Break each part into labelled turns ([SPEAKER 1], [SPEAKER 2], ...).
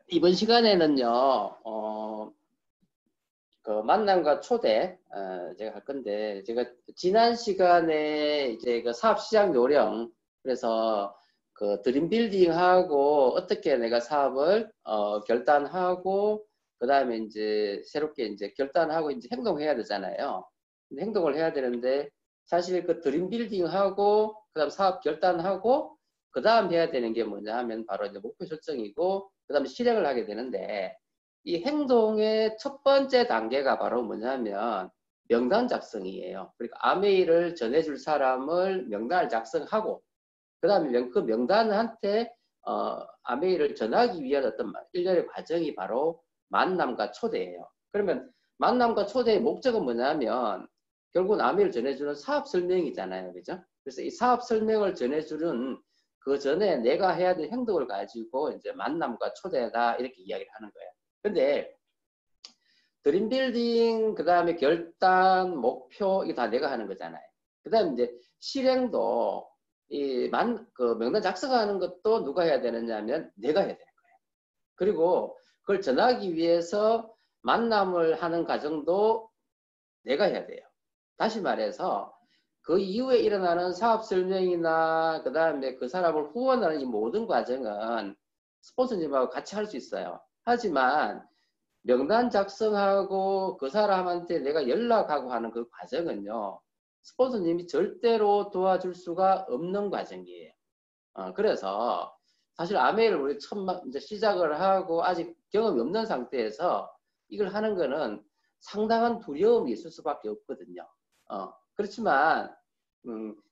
[SPEAKER 1] 이번 시간에는요, 그 만남과 초대, 제가 할 건데, 제가 지난 시간에 이제 그 사업 시장 요령, 그래서 그 드림 빌딩하고 어떻게 내가 사업을, 결단하고, 그 다음에 이제 새롭게 이제 결단하고 이제 행동해야 되잖아요. 근데 행동을 해야 되는데, 사실 그 드림 빌딩하고, 그 다음 사업 결단하고, 그 다음 해야 되는 게 뭐냐 하면 바로 이제 목표 설정이고, 그 다음에 실행을 하게 되는데, 이 행동의 첫 번째 단계가 바로 뭐냐면 명단 작성이에요. 그러니까 아메이를 전해줄 사람을 명단을 작성하고 그 다음에 그 명단한테 아메이를 전하기 위한 어떤 일련의 과정이 바로 만남과 초대예요. 그러면 만남과 초대의 목적은 뭐냐면 결국은 아메이를 전해주는 사업 설명이잖아요. 그죠? 그래서 이 사업 설명을 전해주는 그 전에 내가 해야 될 행동을 가지고 이제 만남과 초대다 이렇게 이야기를 하는 거예요. 근데 드림 빌딩, 그 다음에 결단, 목표, 이게 다 내가 하는 거잖아요. 그 다음에 이제 실행도 그 명단 작성하는 것도 누가 해야 되느냐 하면 내가 해야 되는 거예요. 그리고 그걸 전하기 위해서 만남을 하는 과정도 내가 해야 돼요. 다시 말해서 그 이후에 일어나는 사업 설명이나 그 다음에 그 사람을 후원하는 이 모든 과정은 스폰서님하고 같이 할 수 있어요. 하지만 명단 작성하고 그 사람한테 내가 연락하고 하는 그 과정은요, 스폰서님이 절대로 도와줄 수가 없는 과정이에요. 그래서 사실 아메이를 우리 처음 이제 시작을 하고 아직 경험이 없는 상태에서 이걸 하는 거는 상당한 두려움이 있을 수밖에 없거든요. 그렇지만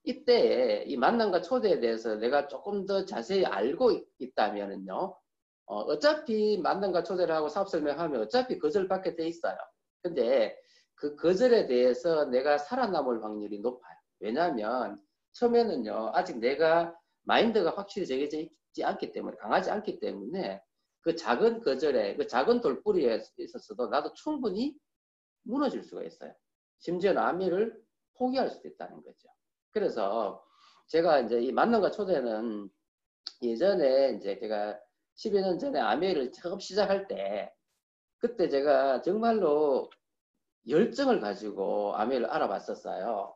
[SPEAKER 1] 이때 이 만남과 초대에 대해서 내가 조금 더 자세히 알고 있다면은요, 어차피 만남과 초대를 하고 사업 설명하면 어차피 거절받게 돼 있어요. 근데 그 거절에 대해서 내가 살아남을 확률이 높아요. 왜냐하면 처음에는요, 아직 내가 마인드가 확실히 정해져 있지 않기 때문에, 강하지 않기 때문에 그 작은 거절에, 그 작은 돌뿌리에 있어서도 나도 충분히 무너질 수가 있어요. 심지어는 아미를 포기할 수도 있다는 거죠. 그래서 제가 이제 이 만남과 초대는 예전에 이제 제가 10여 년 전에 아메이를 처음 시작할 때 그때 제가 정말로 열정을 가지고 아메이를 알아봤었어요.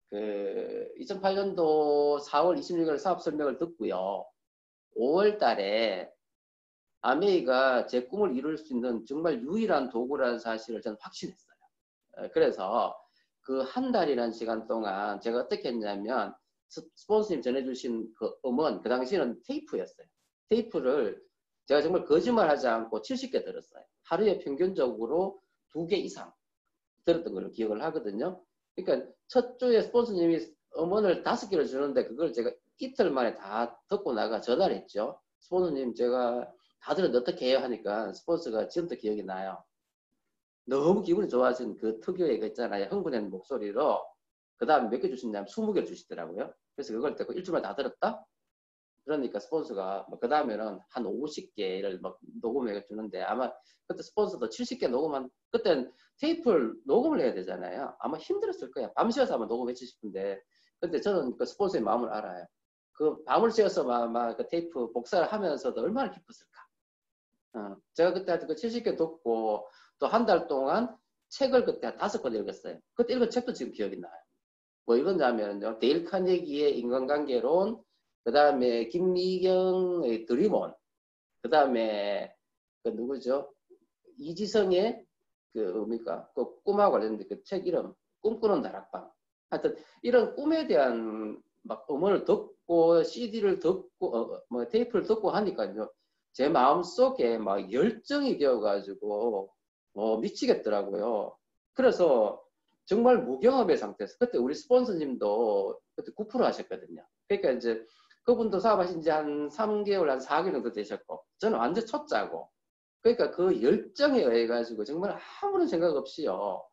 [SPEAKER 1] 그 2008년도 4월 26일 사업 설명을 듣고요. 5월 달에 아메이가 제 꿈을 이룰 수 있는 정말 유일한 도구라는 사실을 저는 확신했어요. 그래서 그 한 달이라는 시간 동안 제가 어떻게 했냐면 스폰서님 전해주신 그 음원, 그 당시에는 테이프였어요. 테이프를 제가 정말 거짓말하지 않고 70개 들었어요. 하루에 평균적으로 2개 이상 들었던 걸로 기억을 하거든요. 그러니까 첫 주에 스폰서님이 음원을 5개를 주는데 그걸 제가 이틀 만에 다 듣고 나가 전화를 했죠. 스폰서님 제가 다 들었는데 어떻게 해요? 하니까 스폰서가 지금도 기억이 나요. 너무 기분이 좋아진 그 특유의 그 있잖아요. 흥분한 목소리로. 그 다음에 몇 개 주시냐면 20개를 주시더라고요. 그래서 그걸 듣고 일주일만 다 들었다? 그러니까 스폰서가 그 다음에는 한 50개를 막 녹음해 주는데 아마 그때 스폰서도 70개 녹음한 그땐 테이프를 녹음을 해야 되잖아요. 아마 힘들었을 거야. 밤새워서 아마 녹음해 주시는데 근데 저는 그 스폰서의 마음을 알아요. 그 밤을 새워서 막 그 테이프 복사를 하면서도 얼마나 기뻤을까. 제가 그때 그 70개 듣고 또 한 달 동안 책을 그때 한 5권 읽었어요. 그때 읽은 책도 지금 기억이 나요. 뭐 읽었냐면요. 데일 카네기의 인간관계론, 그 다음에 김미경의 드림온, 그 다음에 그 누구죠? 이지성의 그 뭡니까? 그 꿈하고 관련된 그 책 이름, 꿈꾸는 다락방. 하여튼 이런 꿈에 대한 막 음원을 듣고 CD를 듣고 뭐 테이프를 듣고 하니까요. 제 마음속에 막 열정이 되어가지고 미치겠더라고요. 그래서 정말 무경험의 상태에서 그때 우리 스폰서님도 그때 9% 하셨거든요. 그러니까 이제 그분도 사업하신 지 한 3개월, 한 4개월 정도 되셨고 저는 완전 초짜고 그러니까 그 열정에 의해 가지고 정말 아무런 생각 없이요.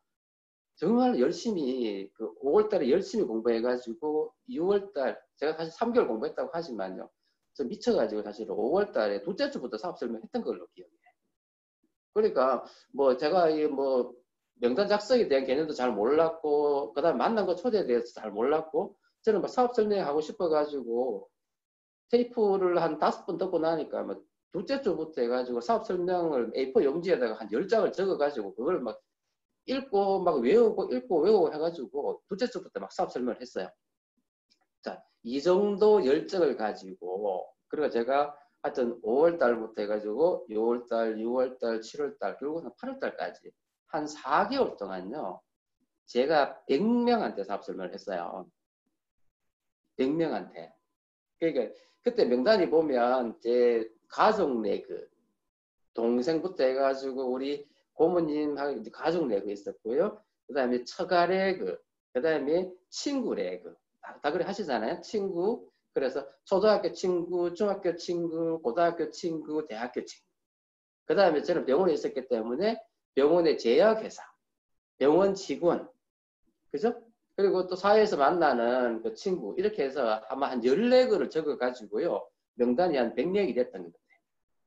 [SPEAKER 1] 정말 열심히 그 5월 달에 열심히 공부해 가지고 6월 달 제가 사실 3개월 공부했다고 하지만요. 저 미쳐 가지고 사실 5월 달에 둘째 주부터 사업 설명했던 걸로 기억해요. 그러니까 뭐 제가 뭐 명단 작성에 대한 개념도 잘 몰랐고 그다음 만난 거 초대에 대해서 잘 몰랐고 저는 막 사업 설명하고 싶어 가지고 테이프를 한 5번 듣고 나니까 뭐 둘째 주부터 해가지고 사업 설명을 A4 용지에다가 한 10장을 적어가지고 그걸 막 읽고 막 외우고 읽고 외우고 해가지고 둘째 주부터 막 사업 설명을 했어요. 자, 이 정도 열정을 가지고 그리고 제가 하여튼 5월 달부터 해가지고 6월 달, 6월 달, 7월 달, 결국은 8월 달까지 한 4개월 동안요. 제가 100명한테 사업 설명을 했어요. 100명한테. 그러니까 그때 명단이 보면 제 가족 레그, 동생부터 해가지고 우리 고모님하고 가족 레그 있었고요. 그 다음에 처가 레그, 그 다음에 친구 레그. 다 그래 하시잖아요. 친구. 그래서 초등학교 친구, 중학교 친구, 고등학교 친구, 대학교 친구. 그 다음에 저는 병원에 있었기 때문에 병원의 제약회사, 병원 직원, 그죠? 그리고 또 사회에서 만나는 그 친구, 이렇게 해서 아마 한 14개를 적어가지고요. 명단이 한 100명이 됐던 것 같아요.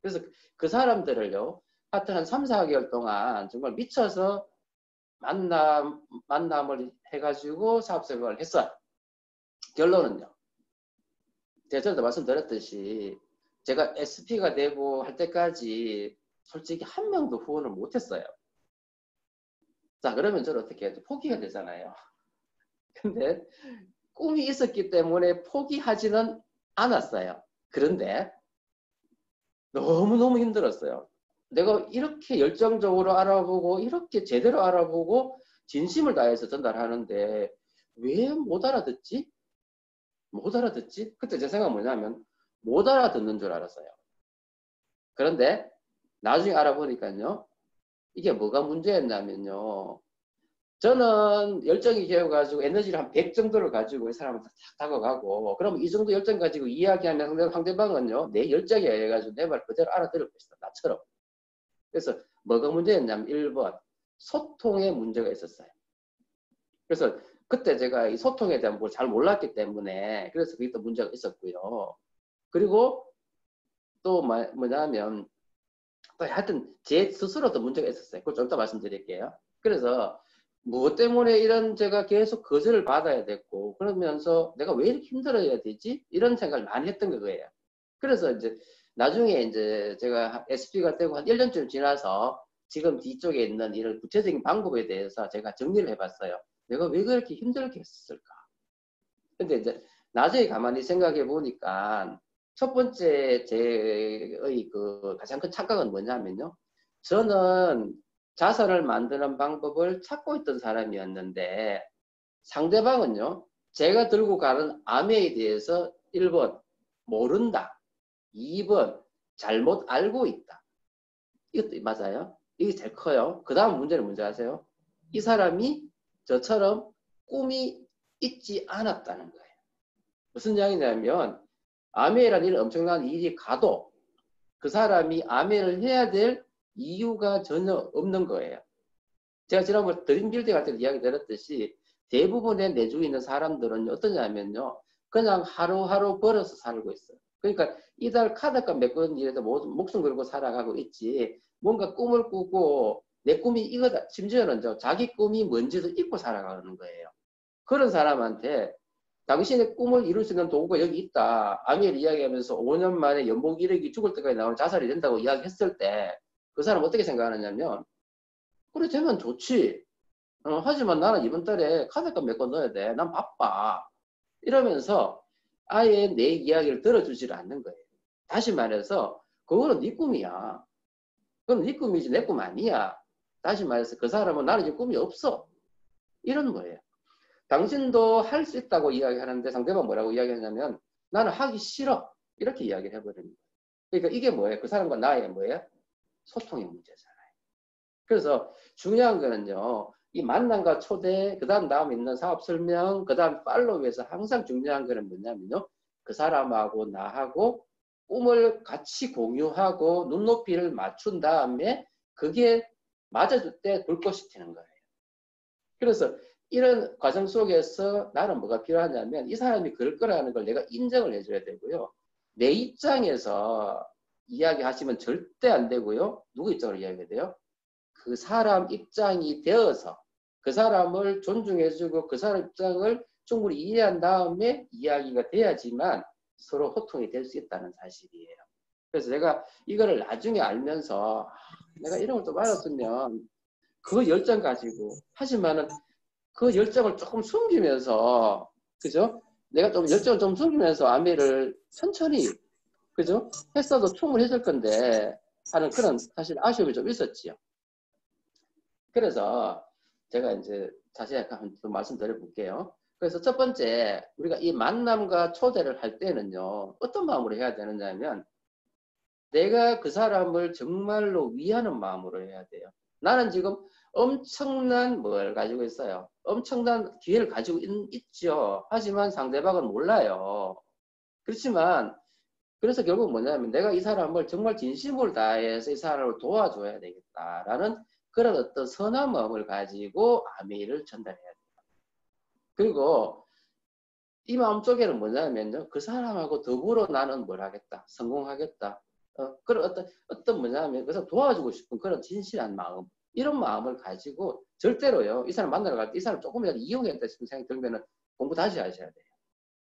[SPEAKER 1] 그래서 그 사람들을요, 하여튼 한 3, 4개월 동안 정말 미쳐서 만남을 해가지고 사업생활을 했어요. 결론은요. 제가 전에도 말씀드렸듯이 제가 SP가 되고 할 때까지 솔직히 한 명도 후원을 못했어요. 자, 그러면 저는 어떻게 해야죠? 포기가 되잖아요. 근데 꿈이 있었기 때문에 포기하지는 않았어요. 그런데 너무너무 힘들었어요. 내가 이렇게 열정적으로 알아보고 이렇게 제대로 알아보고 진심을 다해서 전달하는데 왜 못 알아듣지? 못 알아듣지? 그때 제 생각은 뭐냐면 못 알아듣는 줄 알았어요. 그런데 나중에 알아보니까요. 이게 뭐가 문제였냐면요. 저는 열정이 되어가지고 에너지를 한 100 정도를 가지고 이 사람한테 탁 다가가고 그러면 이 정도 열정 가지고 이야기하면 상대방은요. 내 열정이 해가지고 내 말 그대로 알아들을 것이다. 나처럼. 그래서 뭐가 문제였냐면 1번 소통에 문제가 있었어요. 그래서 그때 제가 이 소통에 대한 걸 잘 몰랐기 때문에 그래서 그게 또 문제가 있었고요. 그리고 또 뭐냐면 또 하여튼 제 스스로도 문제가 있었어요. 그걸 좀 이따 말씀드릴게요. 그래서 무엇 때문에 이런 제가 계속 거절을 받아야 됐고 그러면서 내가 왜 이렇게 힘들어야 되지? 이런 생각을 많이 했던 거예요. 그래서 이제 나중에 이제 제가 SP가 되고 한 1년쯤 지나서 지금 뒤쪽에 있는 이런 구체적인 방법에 대해서 제가 정리를 해봤어요. 내가 왜 그렇게 힘들게 했을까? 근데 이제 나중에 가만히 생각해 보니까 첫 번째 제의 그 가장 큰 착각은 뭐냐면요. 저는 자산을 만드는 방법을 찾고 있던 사람이었는데 상대방은요. 제가 들고 가는 아메에 대해서 1번 모른다. 2번 잘못 알고 있다. 이것도 맞아요. 이게 제일 커요. 그 다음 문제는 뭔지 아세요? 이 사람이 저처럼 꿈이 있지 않았다는 거예요. 무슨 이야기냐면 아메라는 일 엄청난 일이 가도 그 사람이 아메를 해야 될 이유가 전혀 없는 거예요. 제가 지난번에 드림빌딩 할 때 이야기 드렸듯이 대부분의 내주에 있는 사람들은 어떠냐면요. 그냥 하루하루 벌어서 살고 있어요. 그러니까 이달 카드값 몇 건이라도 목숨 걸고 살아가고 있지 뭔가 꿈을 꾸고 내 꿈이 이거다. 심지어는 자기 꿈이 뭔지도 잊고 살아가는 거예요. 그런 사람한테 당신의 꿈을 이룰 수 있는 도구가 여기 있다. 아미엘 이야기하면서 5년 만에 연봉 1억이 죽을 때까지 나오는 자살이 된다고 이야기했을 때 그 사람 어떻게 생각하느냐면 그래 되면 좋지. 하지만 나는 이번 달에 카드값 몇 건 넣어야 돼. 난 바빠. 이러면서 아예 내 이야기를 들어주지를 않는 거예요. 다시 말해서 그거는 네 꿈이야. 그건 네 꿈이지 내 꿈 아니야. 다시 말해서 그 사람은 나는 지금 꿈이 없어. 이런 거예요. 당신도 할 수 있다고 이야기하는데 상대방 뭐라고 이야기하냐면 나는 하기 싫어. 이렇게 이야기를 해버립니다. 그러니까 이게 뭐예요? 그 사람과 나의 뭐예요? 소통의 문제잖아요. 그래서 중요한 거는요. 이 만남과 초대, 그 다음 있는 사업 설명, 그 다음 팔로우에서 항상 중요한 거는 뭐냐면요. 그 사람하고 나하고 꿈을 같이 공유하고 눈높이를 맞춘 다음에 그게 맞아줄 때 불꽃이 튀는 거예요. 그래서 이런 과정 속에서 나는 뭐가 필요하냐면 이 사람이 그럴 거라는 걸 내가 인정을 해줘야 되고요. 내 입장에서 이야기하시면 절대 안 되고요. 누구 입장으로 이야기해야 돼요? 그 사람 입장이 되어서 그 사람을 존중해주고 그 사람 입장을 충분히 이해한 다음에 이야기가 돼야지만 서로 호통이 될 수 있다는 사실이에요. 그래서 내가 이거를 나중에 알면서 내가 이런 걸 좀 알았으면 그 열정 가지고 하지만은 그 열정을 조금 숨기면서 그죠? 내가 좀 열정을 좀 숨기면서 아미를 천천히 그죠? 했어도 충분했을 건데 하는 그런 사실 아쉬움이 좀 있었지요. 그래서 제가 이제 자세히 한번 말씀드려 볼게요. 그래서 첫 번째 우리가 이 만남과 초대를 할 때는요 어떤 마음으로 해야 되느냐면 내가 그 사람을 정말로 위하는 마음으로 해야 돼요. 나는 지금 엄청난 뭘 가지고 있어요. 엄청난 기회를 가지고 있죠. 하지만 상대방은 몰라요. 그렇지만 그래서 결국 뭐냐면 내가 이 사람을 정말 진심을 다해서 이 사람을 도와줘야 되겠다라는 그런 어떤 선한 마음을 가지고 아미를 전달해야 돼요. 그리고 이 마음속에는 뭐냐면요. 그 사람하고 더불어 나는 뭘 하겠다. 성공하겠다. 그런 어떤 뭐냐면 그래서 도와주고 싶은 그런 진실한 마음. 이런 마음을 가지고 절대로요. 이 사람 만나러 갈 때 이 사람 조금이라도 이용했다 싶은 생각이 들면은 공부 다시 하셔야 돼요.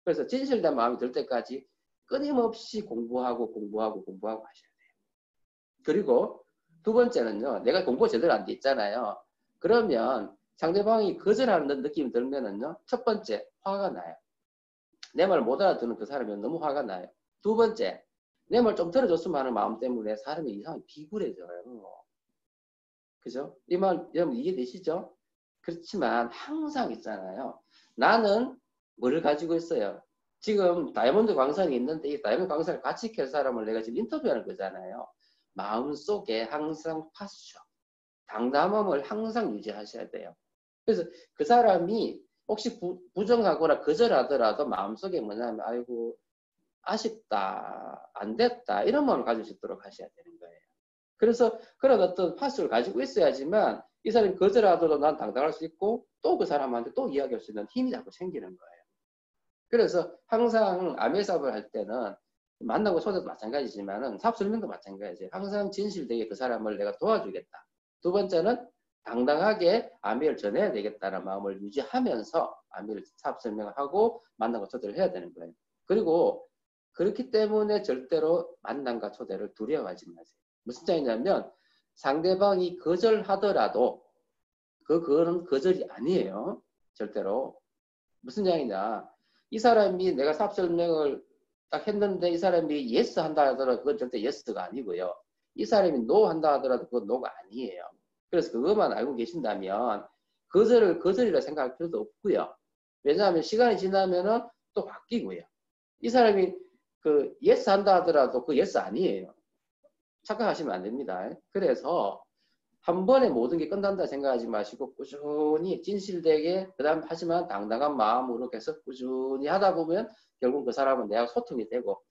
[SPEAKER 1] 그래서 진실된 마음이 들 때까지 끊임없이 공부하고 하셔야 돼요. 그리고 두 번째는요. 내가 공부 제대로 안 돼 있잖아요. 그러면 상대방이 거절하는 느낌이 들면은요. 첫 번째, 화가 나요. 내 말 못 알아듣는 그 사람이 너무 화가 나요. 두 번째, 내 말 좀 들어줬으면 하는 마음 때문에 사람이 이상하게 비굴해져요. 그죠? 이 말 여러분 이해되시죠? 그렇지만 항상 있잖아요. 나는 뭐를 가지고 있어요? 지금 다이아몬드 광산이 있는데 이 다이아몬드 광산을 같이 캘 사람을 내가 지금 인터뷰하는 거잖아요. 마음속에 항상 파수죠. 당담함을 항상 유지하셔야 돼요. 그래서 그 사람이 혹시 부정하거나 거절하더라도 마음속에 뭐냐면 아이고 아쉽다 안 됐다 이런 마음을 가질 수 있도록 하셔야 되는 거예요. 그래서 그런 어떤 파수를 가지고 있어야지만 이 사람이 거절하더라도 난 당당할 수 있고 또 그 사람한테 또 이야기할 수 있는 힘이 자꾸 생기는 거예요. 그래서 항상 아메 사업을 할 때는 만나고 초대도 마찬가지지만은 사업 설명도 마찬가지예요. 항상 진실되게 그 사람을 내가 도와주겠다. 두 번째는 당당하게 아미를 전해야 되겠다는 마음을 유지하면서 아미를 사업 설명을 하고 만남과 초대를 해야 되는 거예요. 그리고 그렇기 때문에 절대로 만남과 초대를 두려워하지 마세요. 무슨 차이냐면 상대방이 거절하더라도 그거는 거절이 아니에요. 절대로. 무슨 양이냐. 이 사람이 내가 사업 설명을 딱 했는데 이 사람이 예스 한다 하더라도 그건 절대 예스가 아니고요. 이 사람이 노 한다 하더라도 그건 노가 아니에요. 그래서 그것만 알고 계신다면 거절을 거절이라 생각할 필요도 없고요. 왜냐하면 시간이 지나면은 또 바뀌고요. 이 사람이 그 예스 한다 하더라도 그 예스 아니에요. 착각하시면 안 됩니다. 그래서 한 번에 모든 게 끝난다 생각하지 마시고 꾸준히 진실되게 그다음 하지만 당당한 마음으로 계속 꾸준히 하다 보면 결국 그 사람은 내가 소통이 되고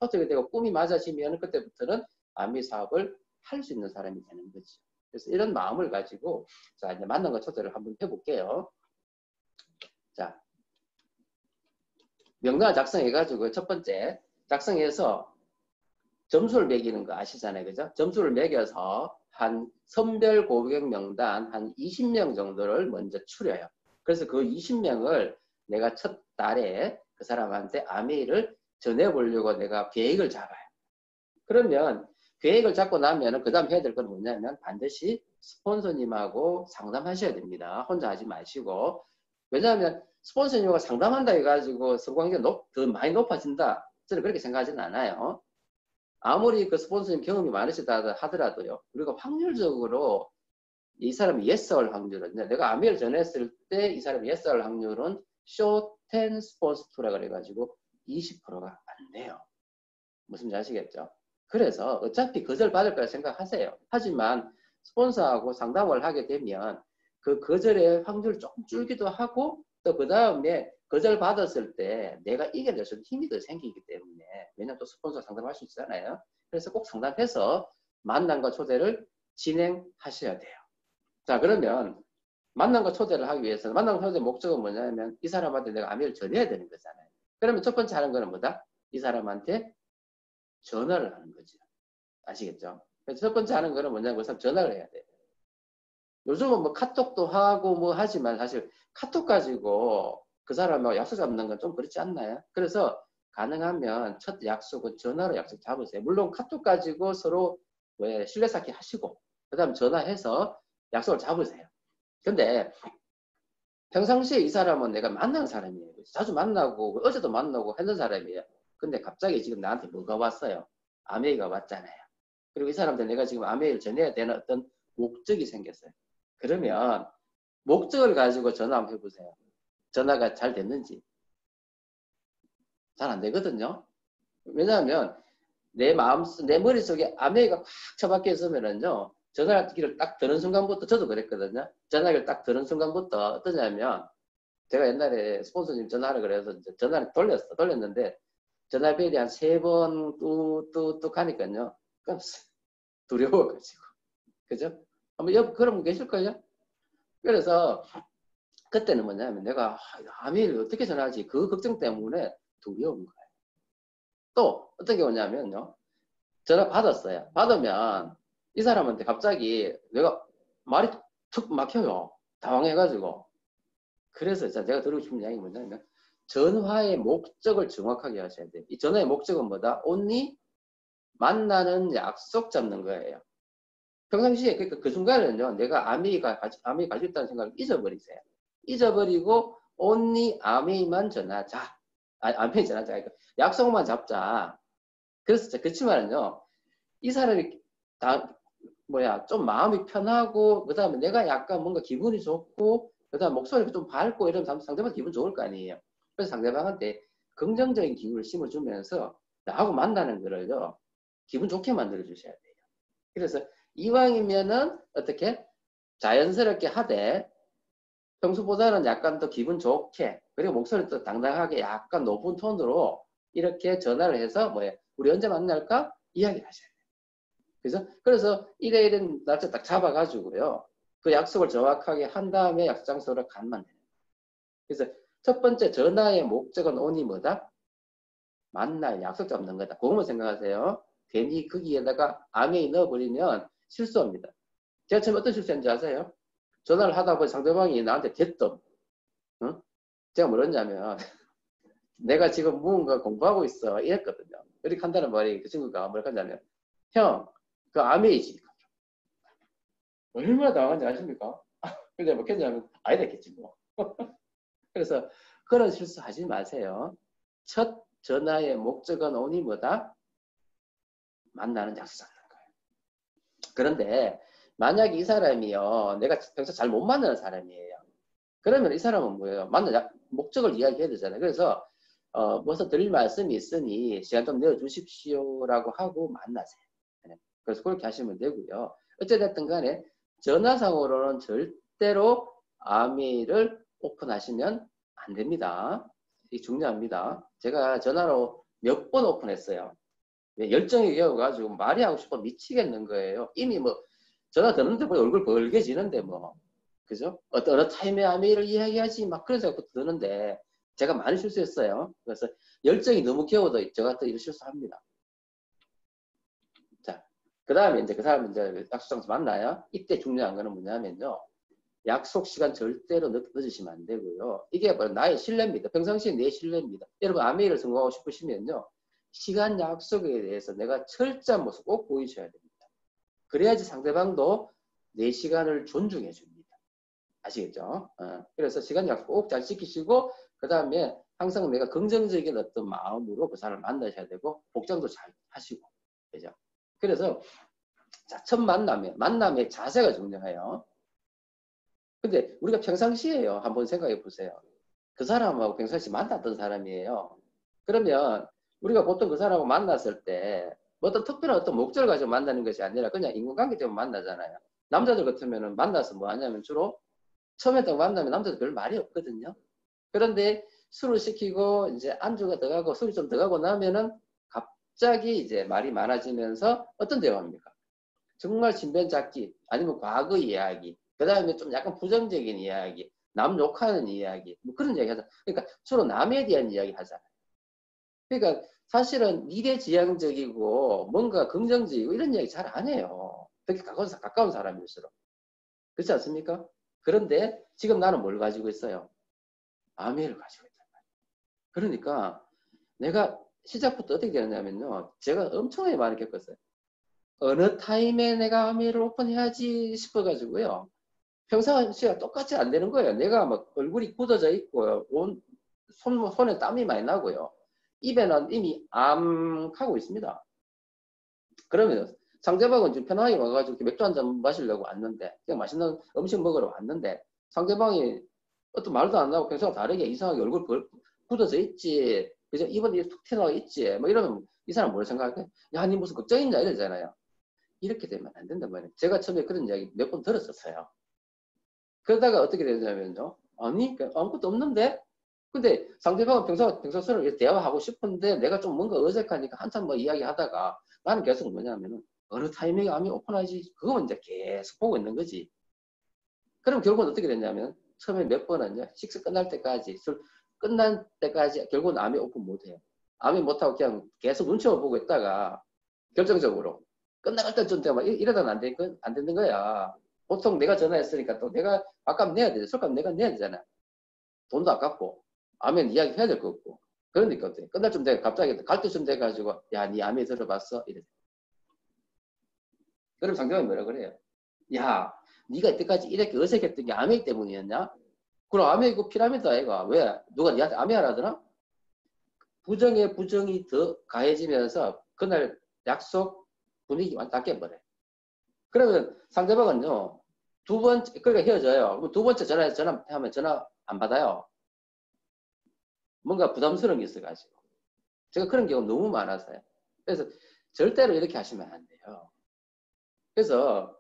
[SPEAKER 1] 꿈이 맞아지면 그때부터는 안미 사업을 할 수 있는 사람이 되는 거죠. 그래서 이런 마음을 가지고 자 이제 만남과 초대를 한번 해볼게요. 자 명단 작성해가지고 첫 번째 작성해서 점수를 매기는 거 아시잖아요. 그죠? 점수를 매겨서 한 선별 고객 명단 한 20명 정도를 먼저 추려요. 그래서 그 20명을 내가 첫 달에 그 사람한테 아메이를 전해보려고 내가 계획을 잡아요. 그러면 계획을 잡고 나면 그 다음 해야 될 건 뭐냐면 반드시 스폰서님하고 상담하셔야 됩니다. 혼자 하지 마시고. 왜냐하면 스폰서님하고 상담한다 해가지고 성공률이 더 많이 높아진다. 저는 그렇게 생각하지는 않아요. 아무리 그 스폰서님 경험이 많으시다 하더라도요. 우리가 확률적으로 이 사람이 yes 할 확률은 내가 아메를 전했을 때 이 사람이 yes 할 확률은 쇼10 스폰서 투라 그래가지고 20%가 안 돼요. 무슨 아시겠죠? 그래서 어차피 거절받을 거라 생각하세요. 하지만 스폰서하고 상담을 하게 되면 그 거절의 확률이 조금 줄기도 하고 또 그 다음에 거절받았을 때 내가 이겨낼 수 있는 힘이 더 생기기 때문에 왜냐면 또 스폰서 상담할 수 있잖아요. 그래서 꼭 상담해서 만남과 초대를 진행하셔야 돼요. 자 그러면 만남과 초대를 하기 위해서는 만남과 초대의 목적은 뭐냐면 이 사람한테 내가 아메를 전해야 되는 거잖아요. 그러면 첫 번째 하는 거는 뭐다? 이 사람한테 전화를 하는 거죠. 아시겠죠? 그래서 첫 번째 하는 거는 뭐냐면 그 사람 전화를 해야 돼요. 요즘은 뭐 카톡도 하고 뭐 하지만 사실 카톡 가지고 그 사람하고 약속 잡는 건 좀 그렇지 않나요? 그래서 가능하면 첫 약속은 전화로 약속 잡으세요. 물론 카톡 가지고 서로 왜 신뢰 쌓기 하시고 그 다음 전화해서 약속을 잡으세요. 근데 평상시에 이 사람은 내가 만나는 사람이에요. 자주 만나고 어제도 만나고 했는 사람이에요. 근데 갑자기 지금 나한테 뭐가 왔어요? 아메이가 왔잖아요. 그리고 이 사람한테 내가 지금 아메이를 전해야 되는 어떤 목적이 생겼어요. 그러면 목적을 가지고 전화 한번 해보세요. 전화가 잘 됐는지. 잘 안 되거든요. 왜냐하면 내 머릿속에 아메이가 꽉 처박혀 있으면은요, 전화기를 딱 드는 순간부터, 저도 그랬거든요. 전화기를 딱 드는 순간부터 어떠냐면, 제가 옛날에 스폰서님 전화를 그래서 전화를 돌렸는데, 전화벨이 한 3번 뚝뚝뚝 하니까요. 두려워가지고. 그죠? 한번 그런 분 계실걸요? 그래서, 그때는 뭐냐면 내가 아메이를 어떻게 전화하지? 그 걱정 때문에 두려운 거예요. 또, 어떤 경우냐면요. 전화 받았어요. 받으면 이 사람한테 갑자기 내가 말이 툭 막혀요. 당황해가지고. 그래서 제가 드리고 싶은 이야기 뭐냐면 전화의 목적을 정확하게 하셔야 돼요. 이 전화의 목적은 뭐다? only 만나는 약속 잡는 거예요. 평상시에 그러니까 그 순간에는요. 내가 아미가 가지고 있다는 생각을 잊어버리세요. 잊어버리고 only 아미만 전하자. 아미 전하자. 그러니까 약속만 잡자. 그렇지만은요. 이 사람이 좀 마음이 편하고 그다음에 내가 약간 뭔가 기분이 좋고 그다음 목소리가 좀 밝고 이러면 상대방 기분 좋을 거 아니에요. 그래서 상대방한테 긍정적인 기분을 심어주면서 나하고 만나는 거를요 기분 좋게 만들어 주셔야 돼요. 그래서 이왕이면은 어떻게 자연스럽게 하되 평소보다는 약간 더 기분 좋게 그리고 목소리도 당당하게 약간 높은 톤으로 이렇게 전화를 해서 우리 언제 만날까 이야기를 하셔야 돼요. 그래서 이래 날짜 딱 잡아가지고요. 그 약속을 정확하게 한 다음에 약속 장소를 가면 돼요. 그래서 첫 번째 전화의 목적은 only 뭐다? 만날 약속 잡는 거다. 그것만 생각하세요. 괜히 거기에다가 아메이 넣어버리면 실수합니다. 제가 처음에 어떤 실수했는지 아세요? 전화를 하다 보니 상대방이 나한테 됐던 제가 뭐랬냐면 내가 지금 무언가 공부하고 있어 이랬거든요. 이렇게 한다는 말이 그 친구가 뭐라 하냐면 형, 그 아메이지. 얼마나 당황한지 아십니까? 근데 뭐 했냐면 아니다 했겠지 뭐. 그래서 그런 실수 하지 마세요. 첫 전화의 목적은 오니 뭐다? 만나는 약속 잡는 거예요. 그런데 만약에 이 사람이요, 내가 평소 잘 못 만나는 사람이에요. 그러면 이 사람은 뭐예요? 목적을 이야기해야 되잖아요. 그래서 무슨 드릴 말씀이 있으니 시간 좀 내어주십시오라고 하고 만나세요. 그래서 그렇게 하시면 되고요. 어찌됐든 간에 전화상으로는 절대로 아미를 오픈하시면 안 됩니다. 이게 중요합니다. 제가 전화로 몇 번 오픈했어요. 열정이 겨워가지고 말이 하고 싶어 미치겠는 거예요. 이미 전화 드는데 얼굴 벌개지는데 그죠? 어느 타임에 아미를 이야기하지 막 그래서 드는데 제가 많이 실수했어요. 그래서 열정이 너무 겨워도 저 같은 이런 실수합니다. 자, 그 다음에 이제 그 사람 이제 약속장소 만나요. 이때 중요한 거는 뭐냐면요. 약속 시간 절대로 늦으시면 안 되고요. 이게 나의 신뢰입니다. 평상시에 내 신뢰입니다. 여러분 아메이를 성공하고 싶으시면요. 시간 약속에 대해서 내가 철저한 모습 꼭 보이셔야 됩니다. 그래야지 상대방도 내 시간을 존중해 줍니다. 아시겠죠? 그래서 시간 약속 꼭 잘 지키시고 그 다음에 항상 내가 긍정적인 어떤 마음으로 그 사람을 만나셔야 되고 복장도 잘 하시고 그죠? 그래서 자, 첫 만남의 자세가 중요해요. 근데 우리가 평상시에요. 한번 생각해 보세요. 그 사람하고 평상시 만났던 사람이에요. 그러면 우리가 보통 그 사람하고 만났을 때 어떤 특별한 어떤 목적을 가지고 만나는 것이 아니라 그냥 인간관계 때문에 만나잖아요. 남자들 같으면 만나서 뭐 하냐면 주로 처음에 딱 만나면 남자들 별 말이 없거든요. 그런데 술을 시키고 이제 안주가 들어가고 술이 좀 들어가고 나면은 갑자기 이제 말이 많아지면서 어떤 대화입니까? 정말 신변잡기 아니면 과거 이야기 그 다음에 좀 약간 부정적인 이야기 남 욕하는 이야기 뭐 그런 이야기 하잖아요. 그러니까 주로 남에 대한 이야기 하잖아요. 그러니까 사실은 미래지향적이고 뭔가 긍정적이고 이런 이야기 잘 안 해요. 특히 가까운 사람일수록 그렇지 않습니까? 그런데 지금 나는 뭘 가지고 있어요? 아메를 가지고 있단 말이에요. 그러니까 내가 시작부터 어떻게 되느냐면요. 제가 엄청나게 많이 겪었어요. 어느 타임에 내가 아미를 오픈해야지 싶어가지고요. 평상시가 똑같이 안 되는 거예요. 내가 막 얼굴이 굳어져 있고, 손에 땀이 많이 나고요. 입에는 이미 암하고 있습니다. 그러면 상대방은 좀 편하게 와가지고 맥주 한 잔 마시려고 왔는데, 그냥 맛있는 음식 먹으러 왔는데, 상대방이 어떤 말도 안 나고 평소와 다르게 이상하게 얼굴 굳어져 있지, 그죠? 입은 툭 튀어나와 있지, 뭐 이러면 이 사람 뭐라 생각할까? 야, 니 무슨 걱정이냐 이러잖아요. 이렇게 되면 안 된단 말이에요. 제가 처음에 그런 이야기 몇 번 들었었어요. 그러다가 어떻게 되냐면요. 아니, 아무것도 없는데? 근데 상대방은 평소처럼 대화하고 싶은데 내가 좀 뭔가 어색하니까 한참 뭐 이야기하다가 나는 계속 뭐냐면은 어느 타이밍에 암이 오픈하지 그거만 이제 계속 보고 있는 거지. 그럼 결국은 어떻게 됐냐면 처음에 몇 번은 이제 식사 끝날 때까지 술 끝날 때까지 결국은 암이 오픈 못해요. 암이 못하고 그냥 계속 눈치만 보고 있다가 결정적으로 끝나갈 때쯤 되면 이러다는 안 되는 거야. 보통 내가 전화했으니까 또 내가 아깝 내야 돼. 술값 내가 내야 되잖아. 돈도 아깝고 암엔 이야기 해야 될 거 없고. 그러니까 어때? 끝날 쯤 돼. 갑자기 갈 때쯤 돼가지고 야, 니 암에 들어봤어? 이래. 그럼 상대방이 뭐라 그래요? 야, 니가 이때까지 이렇게 어색했던 게 암에 때문이었냐? 그럼 암에 그 피라미드 아이가 왜? 누가 니한테 암에 하라더라? 부정에 부정이 더 가해지면서 그날 약속 분위기 완전 깨버려. 그러면 상대방은요, 두 번째, 그러니까 헤어져요. 두 번째 전화하면 전화 안 받아요. 뭔가 부담스러운 게 있어가지고. 제가 그런 경우 너무 많아서요. 그래서 절대로 이렇게 하시면 안 돼요. 그래서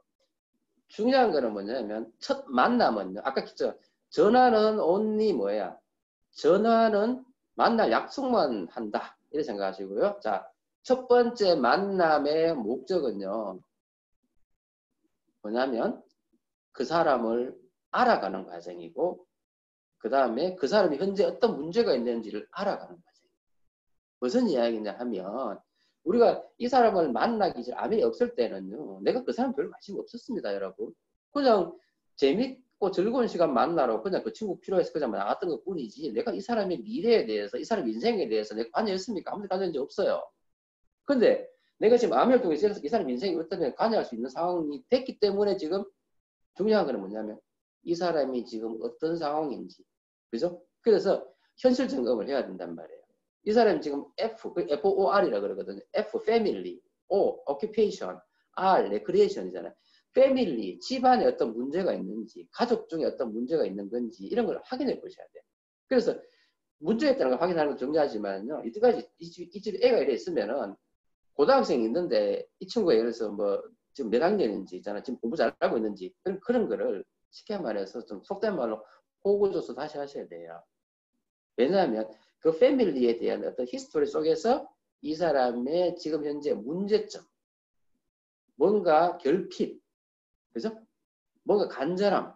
[SPEAKER 1] 중요한 거는 뭐냐면, 첫 만남은요, 아까 했죠. 전화는 only 뭐야? 전화는 만날 약속만 한다. 이렇게 생각하시고요. 자, 첫 번째 만남의 목적은요, 뭐냐면, 그 사람을 알아가는 과정이고, 그 다음에 그 사람이 현재 어떤 문제가 있는지를 알아가는 과정이에요. 무슨 이야기냐 하면, 우리가 이 사람을 만나기 전 암이 없을 때는요, 내가 그 사람 별로 관심 없었습니다, 여러분. 그냥 재밌고 즐거운 시간 만나러 그냥 그 친구 필요해서 그냥 나갔던 것 뿐이지, 내가 이 사람의 미래에 대해서, 이 사람 인생에 대해서 내가 관여했습니까? 아무도 관여한 적 없어요. 근데 내가 지금 암 혈통에 있어서 이 사람 인생에 어떤 관여할 수 있는 상황이 됐기 때문에 지금 중요한 거는 뭐냐면 이 사람이 지금 어떤 상황인지, 그죠? 그래서 현실 점검을 해야 된단 말이에요. 이 사람이 지금 FOR이라 그러거든요. F, family, O, occupation, R, recreation이잖아요. 패밀리, 집안에 어떤 문제가 있는지, 가족 중에 어떤 문제가 있는 건지 이런 걸 확인해 보셔야 돼요. 그래서 문제가 있다는 걸 확인하는 건 중요하지만요. 이때까지 이 집 애가 이래 있으면은 고등학생이 있는데 이 친구가 예를 들어서 뭐 지금 몇 학년인지 있잖아. 지금 공부 잘하고 있는지 그런 거를 쉽게 말해서 좀 속된 말로 호구조사 다시 하셔야 돼요. 왜냐하면 그 패밀리에 대한 어떤 히스토리 속에서 이 사람의 지금 현재 문제점, 뭔가 결핍, 그죠? 뭔가 간절함,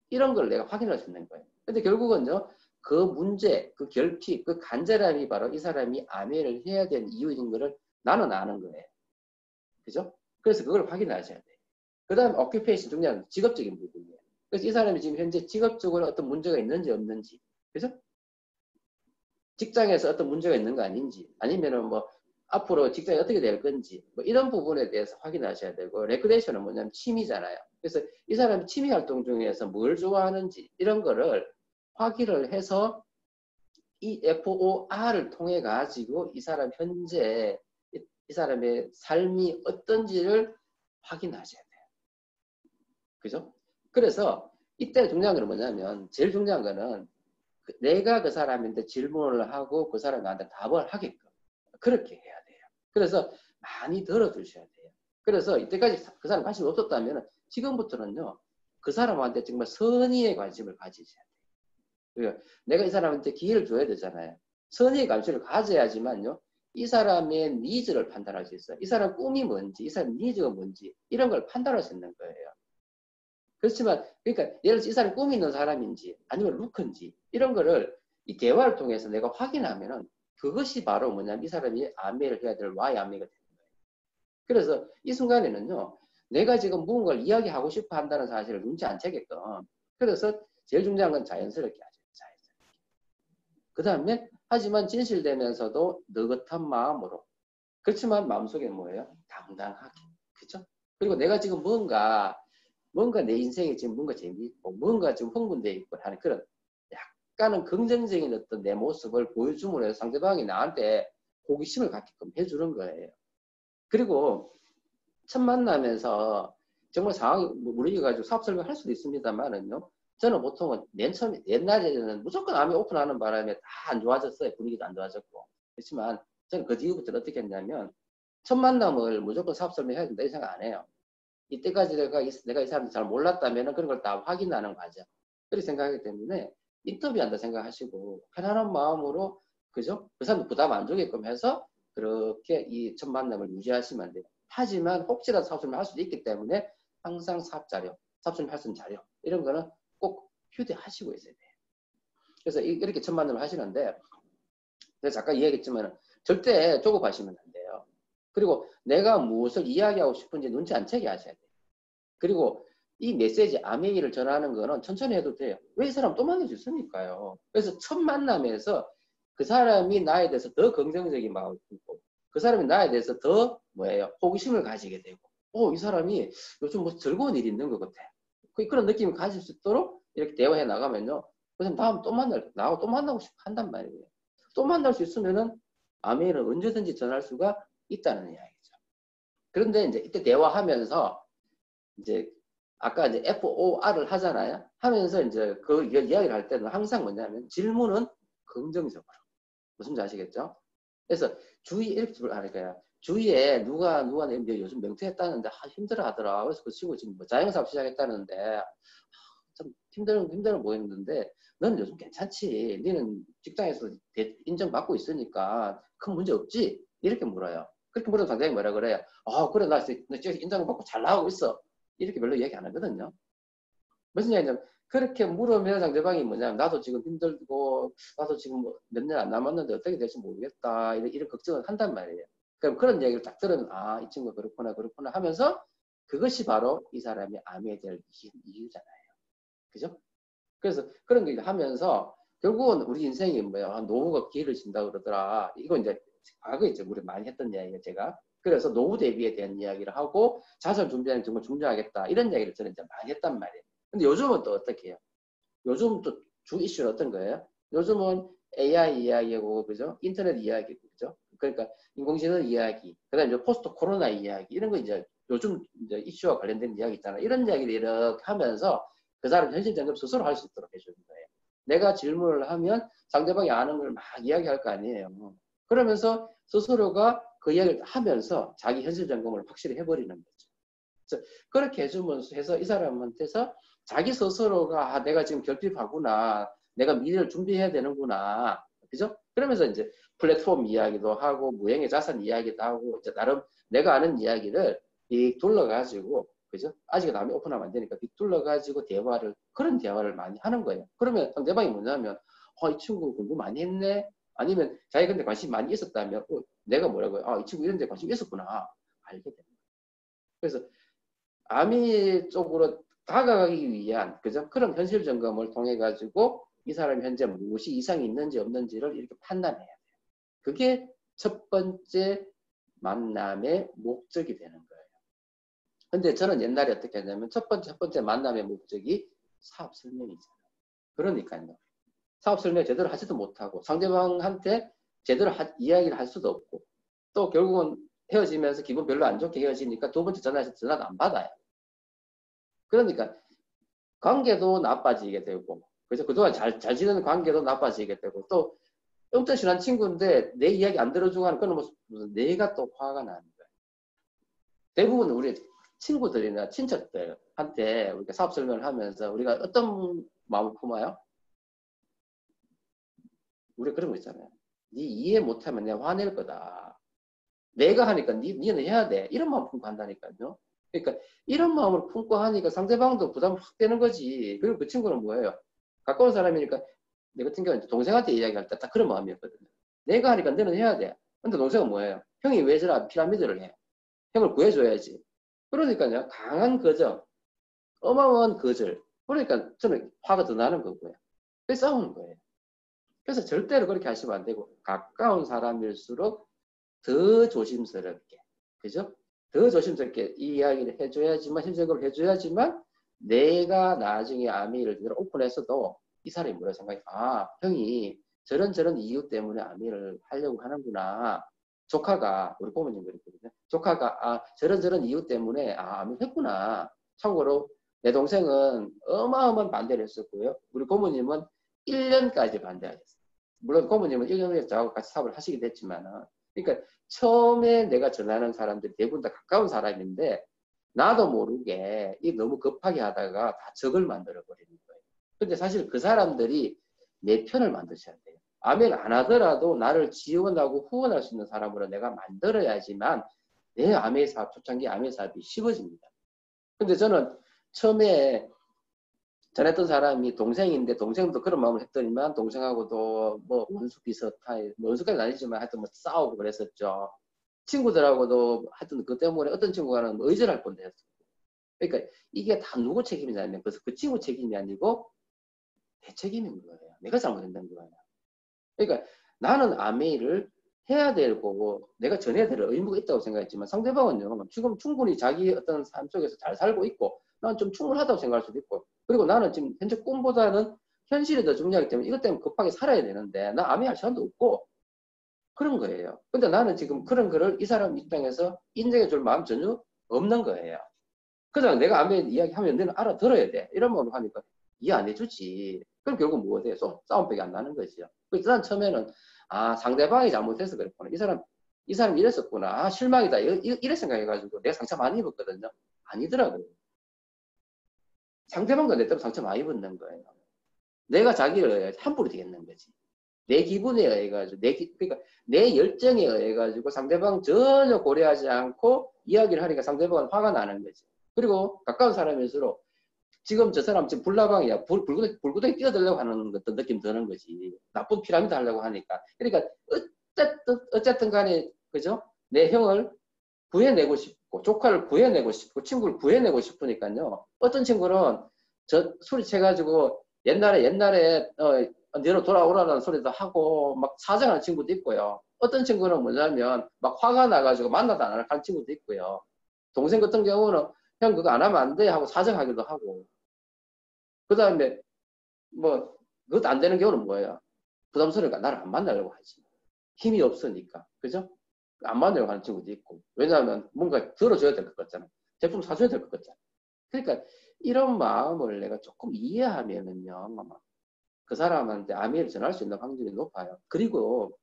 [SPEAKER 1] 이런 걸 내가 확인할 수 있는 거예요. 근데 결국은요, 그 문제, 그 결핍, 그 간절함이 바로 이 사람이 암해를 해야 되는 이유인 거를 나는 아는 거예요. 그죠? 그래서 그걸 확인하셔야 돼요. 그 다음 occupation 중요한 직업적인 부분이에요. 그래서 이 사람이 지금 현재 직업적으로 어떤 문제가 있는지 없는지, 그죠? 직장에서 어떤 문제가 있는 거 아닌지, 아니면은 뭐 앞으로 직장이 어떻게 될 건지, 뭐 이런 부분에 대해서 확인하셔야 되고, 레크레이션은 뭐냐면 취미잖아요. 그래서 이 사람이 취미 활동 중에서 뭘 좋아하는지 이런 거를 확인을 해서 이 FOR을 통해 가지고 이 사람 현재 이 사람의 삶이 어떤지를 확인하셔야 돼요. 그죠? 그래서 이때 중요한 건 뭐냐면 제일 중요한 거는 내가 그 사람한테 질문을 하고 그 사람이 나한테 답을 하게끔 그렇게 해야 돼요. 그래서 많이 들어주셔야 돼요. 그래서 이때까지 그 사람 관심이 없었다면 지금부터는요. 그 사람한테 정말 선의의 관심을 가지셔야 돼요. 그러니까 내가 이 사람한테 기회를 줘야 되잖아요. 선의의 관심을 가져야지만요. 이 사람의 니즈를 판단할 수 있어요. 이 사람 꿈이 뭔지, 이 사람 니즈가 뭔지 이런 걸 판단할 수 있는 거예요. 그렇지만 그러니까 예를 들어서 이 사람이 꿈이 있는 사람인지 아니면 루크인지 이런 거를 이 대화를 통해서 내가 확인하면은 그것이 바로 뭐냐면 이 사람이 암매를 해야 될 Y 암매가 되는 거예요. 그래서 이 순간에는요. 내가 지금 무언가를 이야기하고 싶어 한다는 사실을 눈치 안 채게끔 그래서 제일 중요한 건 자연스럽게 하죠. 자연스럽게. 그 다음에 하지만 진실되면서도 느긋한 마음으로. 그렇지만 마음속에 뭐예요? 당당하게. 그죠? 그리고 내가 지금 뭔가 내 인생에 지금 뭔가 재미있고 뭔가 지금 흥분돼 있고 하는 그런 약간은 긍정적인 어떤 내 모습을 보여줌으로 해서 상대방이 나한테 호기심을 갖게끔 해주는 거예요. 그리고 첫 만나면서 정말 상황이 무리해 가지고 사업 설명할 수도 있습니다만은요. 저는 보통은 맨 처음에 옛날에는 무조건 암이 오픈하는 바람에 다 안 좋아졌어요. 분위기도 안 좋아졌고. 그렇지만 저는 그 뒤부터 어떻게 했냐면 첫 만남을 무조건 사업 설명해야 된다 이 생각 안 해요. 이때까지 내가 이 사람을 잘 몰랐다면 그런 걸 다 확인하는 과정. 그렇게 생각하기 때문에 인터뷰한다 생각하시고 편안한 마음으로 그죠? 그 사람 부담 안 주게끔 해서 그렇게 이 첫 만남을 유지하시면 돼요. 하지만 혹시라도 사업 설명할 수도 있기 때문에 항상 사업 자료, 사업 설명할 수 있는 자료 이런 거는 꼭 휴대하시고 있어야 돼요. 그래서 이렇게 첫 만남을 하시는데 제가 잠깐 이야기했지만 절대 조급하시면 안 돼요. 그리고 내가 무엇을 이야기하고 싶은지 눈치 안 채게 하셔야 돼요. 그리고 이 메시지, 아메이를 전하는 거는 천천히 해도 돼요. 왜 이 사람 또 만날 수 있으니까요. 그래서 첫 만남에서 그 사람이 나에 대해서 더 긍정적인 마음을 품고 그 사람이 나에 대해서 더 뭐예요? 호기심을 가지게 되고 이 사람이 요즘 뭐 즐거운 일이 있는 것 같아. 그런 느낌을 가질 수 있도록 이렇게 대화해 나가면요. 그 사람 다음 또 나하고 또 만나고 싶어 한단 말이에요. 또 만날 수 있으면은 아메이를 언제든지 전할 수가 있다는 이야기죠. 그런데 이제 이때 대화하면서 이제 아까 이제 FOR을 하잖아요. 하면서 이제 그 이야기를 할 때는 항상 뭐냐면 질문은 긍정적으로. 무슨 지 아시겠죠? 그래서 이렇게 하는 거야. 주위에 누가 요즘 명퇴했다는데 힘들어 하더라. 그래서 그 친구 지금 뭐 자영사업 시작했다는데 좀 힘들어 보이는데 너는 요즘 괜찮지? 너는 직장에서 인정받고 있으니까 큰 문제 없지? 이렇게 물어요. 그렇게 물어도 상대방이 뭐라 그래요? 그래 나 인정받고 잘 나가고 있어. 이렇게 별로 얘기 안 하거든요. 무슨 얘기냐면 그렇게 물으면 상대방이 뭐냐면 나도 지금 힘들고 나도 지금 몇 년 안 남았는데 어떻게 될지 모르겠다 이런 걱정을 한단 말이에요. 그럼 그런 얘기를 딱 들으면 이 친구가 그렇구나 하면서 그것이 바로 이 사람이 암에 대한 이유잖아요. 그죠? 그래서 그런 걸 하면서 결국은 우리 인생이 뭐야 노후가 기회를 준다 그러더라. 이거 이제 과거에 이제 우리 많이 했던 이야기예요, 제가. 그래서 노후 대비에 대한 이야기를 하고 자살 준비하는 정말 중요하겠다 이런 이야기를 저는 이제 많이 했단 말이에요. 근데 요즘은 또 어떻게 해요? 요즘 또 주 이슈는 어떤 거예요? 요즘은 AI 이야기고 그죠? 인터넷 이야기고 그죠? 그러니까 인공지능 이야기, 그다음에 이제 포스트 코로나 이야기 이런 거 이제 요즘 이제 이슈와 관련된 이야기 있잖아요. 이런 이야기를 이렇게 하면서 그 사람 현실 점검 스스로 할 수 있도록 해주는 거예요. 내가 질문을 하면 상대방이 아는 걸 막 이야기할 거 아니에요. 그러면서 스스로가 그 이야기를 하면서 자기 현실 점검을 확실히 해버리는 거죠. 그렇게 해주면서 해서 이 사람한테서 자기 스스로가 내가 지금 결핍하구나. 내가 미래를 준비해야 되는구나. 그죠? 그러면서 이제 플랫폼 이야기도 하고 무형의 자산 이야기도 하고 이제 나름 내가 아는 이야기를 둘러가지고 그죠? 아직 남이 오픈하면 안 되니까 둘러가지고 그런 대화를 많이 하는 거예요. 그러면 상대방이 뭐냐면 이 친구 공부 많이 했네? 아니면 자기 근데 관심이 많이 있었다면 내가 뭐라고요? 이 친구 이런 데 관심이 있었구나. 알게 됩니다. 그래서 아미 쪽으로 다가가기 위한 그죠? 그런 현실 점검을 통해 가지고 이 사람이 현재 무엇이 이상이 있는지 없는지를 이렇게 판단해야 돼요. 그게 첫 번째 만남의 목적이 되는 거예요. 근데 저는 옛날에 어떻게 했냐면 첫 번째 만남의 목적이 사업 설명이잖아요. 그러니까요. 사업 설명 제대로 하지도 못하고 상대방한테 제대로 이야기를 할 수도 없고 또 결국은 헤어지면서 기분 별로 안 좋게 헤어지니까 두 번째 전화도 안 받아요. 그러니까 관계도 나빠지게 되고 그래서 그동안 잘 지내는 관계도 나빠지게 되고 또 엄청 친한 친구인데 내 이야기 안 들어주고 하는 그런 모습 내가 또 화가 나는 거예요. 대부분 우리 친구들이나 친척들한테 우리가 사업 설명을 하면서 우리가 어떤 마음을 품어요? 우리 그런 거 있잖아요. 네 이해 못하면 내가 화낼 거다. 내가 하니까 니는 해야 돼. 이런 마음 품고 한다니까요. 그러니까 이런 마음을 품고 하니까 상대방도 부담 확 되는 거지. 그리고 그 친구는 뭐예요? 가까운 사람이니까 내 같은 경우는 동생한테 이야기할 때 딱 그런 마음이었거든요. 내가 하니까 너는 해야 돼. 근데 동생은 뭐예요? 형이 왜 저런 피라미드를 해? 형을 구해줘야지. 그러니까요. 강한 거절, 어마어마한 거절. 그러니까 저는 화가 더 나는 거고요. 그래서 싸우는 거예요. 그래서 절대로 그렇게 하시면 안 되고 가까운 사람일수록 더 조심스럽게, 그죠? 더 조심스럽게 이 이야기를 해줘야지만, 힘적으로 해줘야지만 내가 나중에 아미를 오픈해서도 이 사람이 뭐라 생각해? 아, 형이 저런 이유 때문에 아미를 하려고 하는구나. 조카가, 우리 부모님 그랬거든요. 조카가, 아, 저런 이유 때문에, 아, 아미를 했구나. 참고로, 내 동생은 어마어마한 반대를 했었고요. 우리 고모님은 1년까지 반대하셨어요. 물론 고모님은 1년 후에 저하고 같이 사업을 하시게 됐지만, 그러니까 처음에 내가 전하는 사람들이 대부분 다 가까운 사람인데, 나도 모르게 이 너무 급하게 하다가 다 적을 만들어 버리는 거예요. 근데 사실 그 사람들이 내 편을 만드셔야 돼요. 아멘 안 하더라도 나를 지원하고 후원할 수 있는 사람으로 내가 만들어야지만 내 아멘 사업, 초창기 아멘 사업이 쉬워집니다. 근데 저는 처음에 전했던 사람이 동생인데 동생도 그런 마음을 했더니만 동생하고도 뭐 원수 비슷하게, 뭐 원수까지는 아니지만 하여튼 뭐 싸우고 그랬었죠. 친구들하고도 하여튼 그 때문에 어떤 친구가는 뭐 의절할 뻔했어요. 그러니까 이게 다 누구 책임이냐면 그래서 그 친구 책임이 아니고 내 책임인 거예요. 내가 잘못했다는 거예요. 그러니까 나는 아메이를 해야 될 거고 내가 전해야 될 의무가 있다고 생각했지만 상대방은요 지금 충분히 자기 어떤 삶 속에서 잘 살고 있고 난 좀 충분하다고 생각할 수도 있고 그리고 나는 지금 현재 꿈보다는 현실이 더 중요하기 때문에 이것 때문에 급하게 살아야 되는데 나 아메이 할 시간도 없고 그런 거예요. 근데 나는 지금 그런 거를 이 사람 입장에서 인정해 줄 마음 전혀 없는 거예요. 그냥 내가 아메이 이야기하면 너는 알아들어야 돼. 이런 마음으로 하니까 이해 안 해주지. 그럼 결국 뭐가 돼? 싸움밖에 안 나는 거지요. 그래서 난 처음에는 아 상대방이 잘못해서 그랬구나. 이 사람 이랬었구나. 아 실망이다. 이래 생각해가지고 내가 상처 많이 입었거든요. 아니더라고요. 상대방도 내 때문에 상처 많이 입는 거예요. 내가 자기를 함부로 되겠는 거지. 내 기분에 의해 가지고 그러니까 내 열정에 의해 가지고 상대방 전혀 고려하지 않고 이야기를 하니까 상대방은 화가 나는 거지. 그리고 가까운 사람일수록 지금 저 사람 지금 불나방이야. 불구덩이 뛰어들려고 하는 어떤 느낌 드는 거지. 나쁜 피라미드 하려고 하니까. 그러니까 어쨌든 간에 그죠? 내 형을 구해내고 싶고 조카를 구해내고 싶고 친구를 구해내고 싶으니까요. 어떤 친구는 저 소리 쳐가지고 옛날에 너로 돌아오라는 소리도 하고 막 사정하는 친구도 있고요. 어떤 친구는 뭐냐면 막 화가 나가지고 만나도 안 하는 친구도 있고요. 동생 같은 경우는 형 그거 안 하면 안 돼 하고 사정하기도 하고 그 다음에 뭐 그것도 안 되는 경우는 뭐예요? 부담스러우니까 나를 안 만나려고 하지. 힘이 없으니까 그죠? 안 만나려고 하는 친구도 있고 왜냐하면 뭔가 들어줘야 될 것 같잖아. 제품 사줘야 될 것 같잖아. 그러니까 이런 마음을 내가 조금 이해하면은요 그 사람한테 아메이를 전할 수 있는 확률이 높아요. 그리고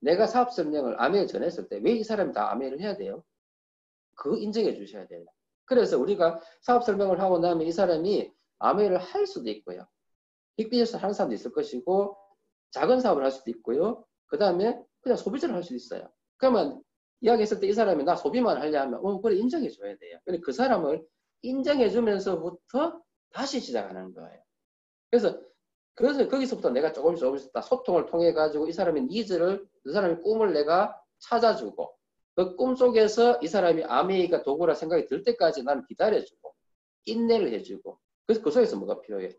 [SPEAKER 1] 내가 사업 설명을 아메이를 전했을 때 왜 이 사람이 다 아메이를 해야 돼요? 그거 인정해 주셔야 돼요. 그래서 우리가 사업 설명을 하고 나면 이 사람이 아메이를 할 수도 있고요. 빅비즈니스 하는 사람도 있을 것이고 작은 사업을 할 수도 있고요. 그 다음에 그냥 소비자를 할 수도 있어요. 그러면 이야기했을 때 이 사람이 나 소비만 하려면 그래 인정해 줘야 돼요. 근데 그 사람을 인정해 주면서부터 다시 시작하는 거예요. 그래서 거기서부터 내가 조금씩 소통을 통해 가지고 이 사람의 니즈를 그 사람의 꿈을 내가 찾아주고 그 꿈 속에서 이 사람이 아메이가 도구라 생각이 들 때까지 나는 기다려주고 인내를 해주고 그래서 그 속에서 뭐가 필요해?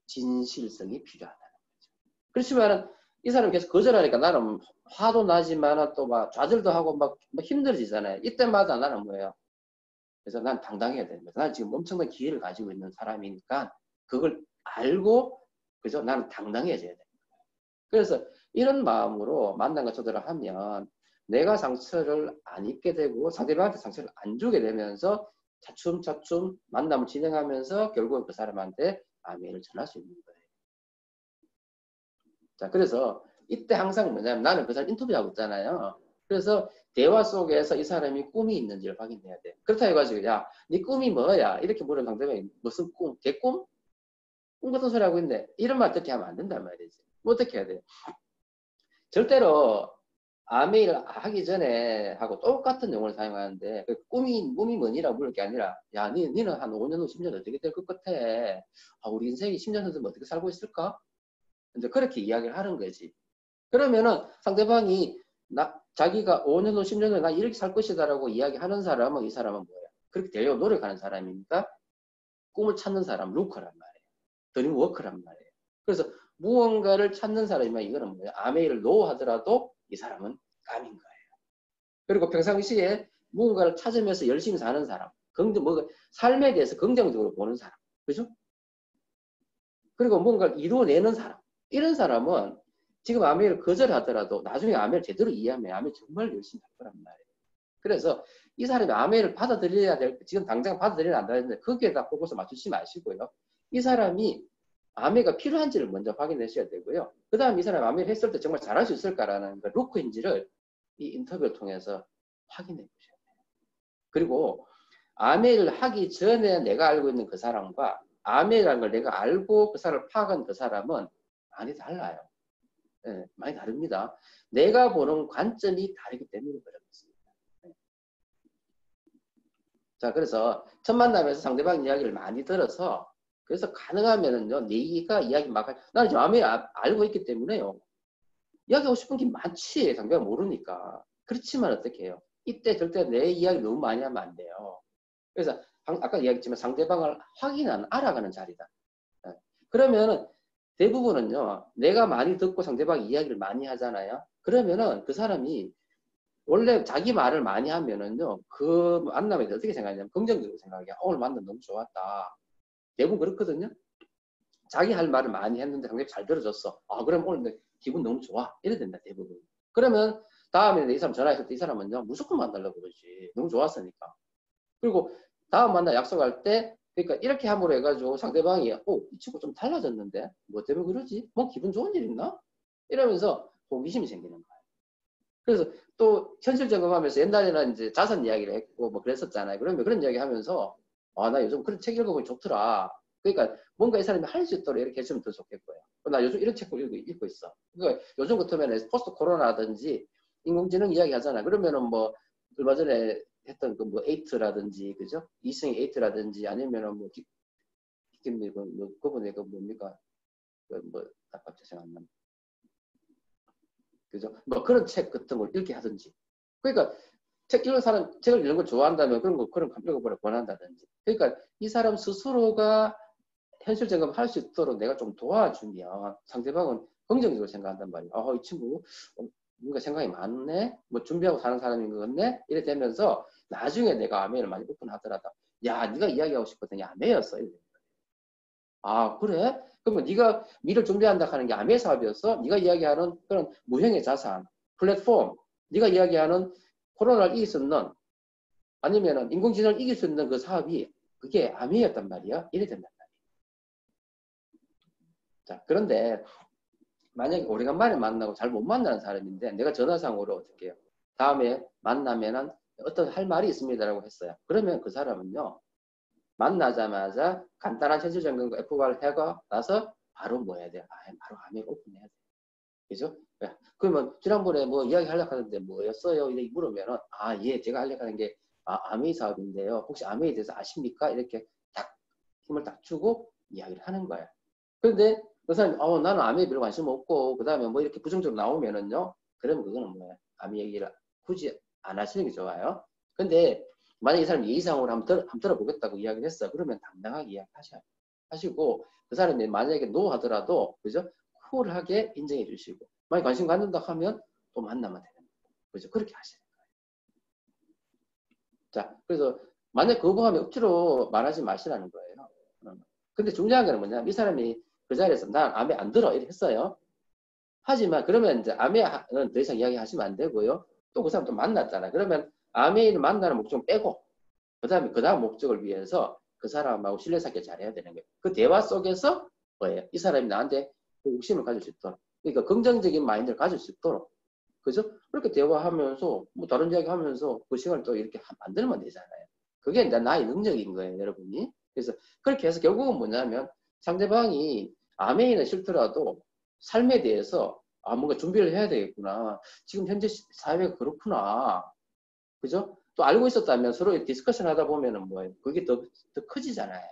[SPEAKER 1] 진실성이 필요하다는 거죠. 그렇지만 이 사람이 계속 거절하니까 나는 화도 나지만 또 막 좌절도 하고 막 힘들어지잖아요. 이때마다 나는 뭐예요? 그래서 난 당당해야 됩니다. 난 지금 엄청난 기회를 가지고 있는 사람이니까 그걸 알고 그죠? 나는 당당해져야 됩니다. 그래서 이런 마음으로 만남과 초대를 하면 내가 상처를 안 입게 되고 상대방한테 상처를 안 주게 되면서 차츰차츰 만남을 진행하면서 결국은 그 사람한테 아멘을 전할 수 있는 거예요. 자, 그래서 이때 항상 뭐냐면 나는 그 사람 인터뷰하고 있잖아요. 그래서 대화 속에서 이 사람이 꿈이 있는지를 확인해야 돼. 그렇다 해가지고 야, 네 꿈이 뭐야? 이렇게 물으면 상대방이 무슨 꿈? 개꿈? 꿈 같은 소리 하고 있네. 이런 말 어떻게 하면 안 된단 말이지. 뭐 어떻게 해야 돼? 절대로 아메일 하기 전에 하고 똑같은 용어를 사용하는데 그 꿈이 뭐니라고 물을 게 아니라 야 니는 한 5년 후 10년 어떻게 될 것 같아? 아, 우리 인생이 10년 후면 어떻게 살고 있을까? 이제 그렇게 이야기를 하는 거지. 그러면은 상대방이 자기가 5년 후 10년 후에 나 이렇게 살 것이다라고 이야기하는 사람은 이 사람은 뭐야? 그렇게 되려고 노력하는 사람이니까 꿈을 찾는 사람 루커란 말이에요. 드림워커란 말이에요. 그래서 무언가를 찾는 사람이면 이거는 뭐야? 아메이를 노하더라도 이 사람은 감인 거예요. 그리고 평상시에 무언가를 찾으면서 열심히 사는 사람, 삶에 대해서 긍정적으로 보는 사람, 그죠? 그리고 뭔가를 이루어내는 사람, 이런 사람은 지금 아메이를 거절하더라도 나중에 아메이를 제대로 이해하면 아메이 정말 열심히 할 거란 말이에요. 그래서 이 사람이 아메이를 받아들여야 될, 지금 당장 받아들여야 한다 했는데 거기에다 포커스 맞추지 마시고요. 이 사람이 아메이가 필요한지를 먼저 확인하셔야 되고요. 그 다음 이 사람이 아메이를 했을 때 정말 잘할 수 있을까라는 그 루크인지를 이 인터뷰를 통해서 확인해 보셔야 돼요. 그리고 아메이를 하기 전에 내가 알고 있는 그 사람과 아메이라는 걸 내가 알고 그 사람을 파악한 그 사람은 많이 달라요. 네, 많이 다릅니다. 내가 보는 관점이 다르기 때문에 그렇습니다. 네. 자, 그래서 첫 만남에서 상대방 이야기를 많이 들어서 그래서 가능하면은요, 네가 이야기 막 나는 지금 아메이 알고 있기 때문에요. 이야기하고 싶은 게 많지. 상대방 모르니까. 그렇지만 어떻게 해요? 이때 절대 내 이야기 너무 많이 하면 안 돼요. 그래서 아까 이야기했지만 상대방을 알아가는 자리다. 네. 그러면은 대부분은요, 내가 많이 듣고 상대방이 이야기를 많이 하잖아요. 그러면은 그 사람이 원래 자기 말을 많이 하면은요, 그 만남에 대해서 어떻게 생각하냐면 긍정적으로 생각해요. 오늘 만남 너무 좋았다. 대부분 그렇거든요. 자기 할 말을 많이 했는데 상대방이 잘 들어줬어. 아, 그럼 오늘 기분 너무 좋아. 이래 된다, 대부분. 그러면 다음에 이 사람 전화했을 때 이 사람은요, 무조건 만나려고 그러지. 너무 좋았으니까. 그리고 다음 만나 약속할 때 그러니까 이렇게 함으로 해가지고 상대방이 이 친구 좀 달라졌는데 뭐 때문에 그러지? 뭐 기분 좋은 일 있나? 이러면서 호기심이 생기는 거예요. 그래서 또 현실 점검하면서 옛날에는 이제 자선 이야기를 했고 뭐 그랬었잖아요. 그러면 그런 이야기 하면서 나 요즘 그런 책 읽어보면 좋더라. 그러니까 뭔가 이 사람이 할 수 있도록 이렇게 해주면 더 좋겠고요. 나 요즘 이런 책을 읽고 있어. 그러니까 요즘 같으면 포스트 코로나라든지 인공지능 이야기 하잖아. 그러면은 뭐 얼마 전에 했던 그 뭐 에이트라든지 그죠? 이승의 에이트라든지 아니면은 뭐 김미 뭐 그분의 그 뭡니까? 그뭐 갑자기 생각 안 나. 그죠? 뭐 그런 책 같은 걸 읽게 하든지. 그러니까 책읽는 사람 책을 읽는 걸 좋아한다면 그런 읽어보려 권한다든지. 그러니까 이 사람 스스로가 현실 점검할 수 있도록 내가 좀 도와주면 상대방은 긍정적으로 생각한단 말이에요. 이 친구 뭔가 생각이 많네? 뭐 준비하고 사는 사람인 것 같네? 이래 되면서 나중에 내가 아메이를 많이 오픈하더라도 야, 네가 이야기하고 싶었더니 아메이였어. 아, 그래? 그러면 네가 미래를 준비한다 하는 게 아메이 사업이었어? 네가 이야기하는 그런 무형의 자산, 플랫폼, 네가 이야기하는 코로나를 이길 수 있는 아니면은 인공지능을 이길 수 있는 그 사업이 그게 아메이였단 말이야. 이래 된단 말이야. 자, 그런데 만약에 오래간만에 만나고 잘 못 만나는 사람인데 내가 전화상으로 어떻게 해요? 다음에 만나면은 어떤 할 말이 있습니다라고 했어요. 그러면 그 사람은요. 만나자마자 간단한 현실 점검과 F발을 해가 나서 바로 뭐 해야 돼? 바로 아메이 오픈해야 돼. 그죠? 그러면 지난번에 뭐 이야기 하려고 하는데 뭐였어요? 이렇게 물으면은 예, 제가 하려고 하는 게 아메이 사업인데요. 혹시 아메이에 대해서 아십니까? 이렇게 딱 힘을 딱 주고 이야기를 하는 거야. 그런데 그 사람이 나는 아메이에 별로 관심 없고 그 다음에 뭐 이렇게 부정적으로 나오면은요. 그러면 그거는 뭐야? 아메이 얘기를 굳이 안 하시는 게 좋아요. 근데 만약에 이 사람이 예의상으로 한번 들어보겠다고 이야기를 했어. 그러면 당당하게 이야기하셔야 하시고 그 사람이 만약에 노 하더라도 그죠? 쿨하게 인정해 주시고 만약 관심 갖는다 하면 또 만나면 되는 거고 그죠? 그렇게 하시는 거예요. 자, 그래서 만약 거부하면 억지로 말하지 마시라는 거예요. 근데 중요한 거는 뭐냐? 이 사람이 그 자리에서 난 아메 안 들어 이렇게 했어요. 하지만 그러면 이제 아메는 더 이상 이야기하시면 안 되고요. 또 그 사람 또 만났잖아. 그러면 아메를 만나는 목적 빼고 그다음에 그 다음 목적을 위해서 그 사람하고 신뢰 쌓기 잘해야 되는 거예요. 그 대화 속에서 뭐예요? 이 사람이 나한테 호기심을 가질 수 있도록. 그러니까 긍정적인 마인드를 가질 수 있도록. 그죠? 그렇게 대화하면서 뭐 다른 이야기 하면서 그 시간을 또 이렇게 만들면 되잖아요. 그게 이제 나의 능력인 거예요, 여러분이. 그래서 그렇게 해서 결국은 뭐냐면 상대방이 아메이는 싫더라도 삶에 대해서 뭔가 준비를 해야 되겠구나. 지금 현재 사회가 그렇구나. 그죠? 또 알고 있었다면 서로 디스커션 하다 보면은 뭐예요? 그게 더 커지잖아요.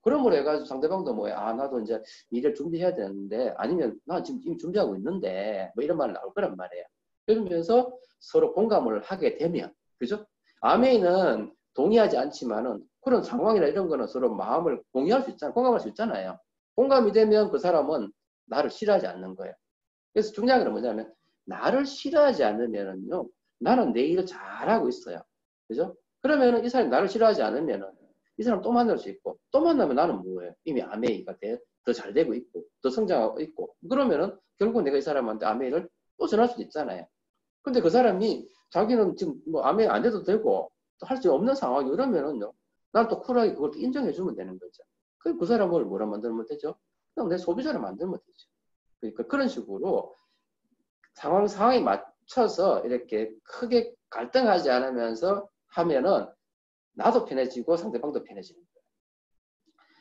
[SPEAKER 1] 그러므로 해가지고 상대방도 뭐예요? 나도 이제 미래를 준비해야 되는데, 아니면 나 지금 이미 준비하고 있는데, 뭐 이런 말 나올 거란 말이에요. 그러면서 서로 공감을 하게 되면, 그죠? 아메이는 동의하지 않지만은 그런 상황이나 이런 거는 서로 마음을 공유할 수 있잖아요. 공감할 수 있잖아요. 공감이 되면 그 사람은 나를 싫어하지 않는 거예요. 그래서 중요한 건 뭐냐면 나를 싫어하지 않으면은요, 나는 내 일을 잘하고 있어요. 그죠? 그러면은 이 사람이 나를 싫어하지 않으면은 이 사람 또 만날 수 있고, 또 만나면 나는 뭐예요? 이미 아메이가 더 잘 되고 있고, 더 성장하고 있고, 그러면은 결국 내가 이 사람한테 아메이를 또 전할 수도 있잖아요. 근데 그 사람이 자기는 지금 뭐 아메이 안 돼도 되고, 또 할 수 없는 상황이 이러면은요, 난 또 쿨하게 그걸 또 인정해주면 되는 거죠. 그 사람을 뭐라 만들면 되죠? 그냥 내 소비자를 만들면 되죠. 그러니까 그런 식으로 상황에 맞춰서 이렇게 크게 갈등하지 않으면서 하면은 나도 편해지고 상대방도 편해지는 거예요.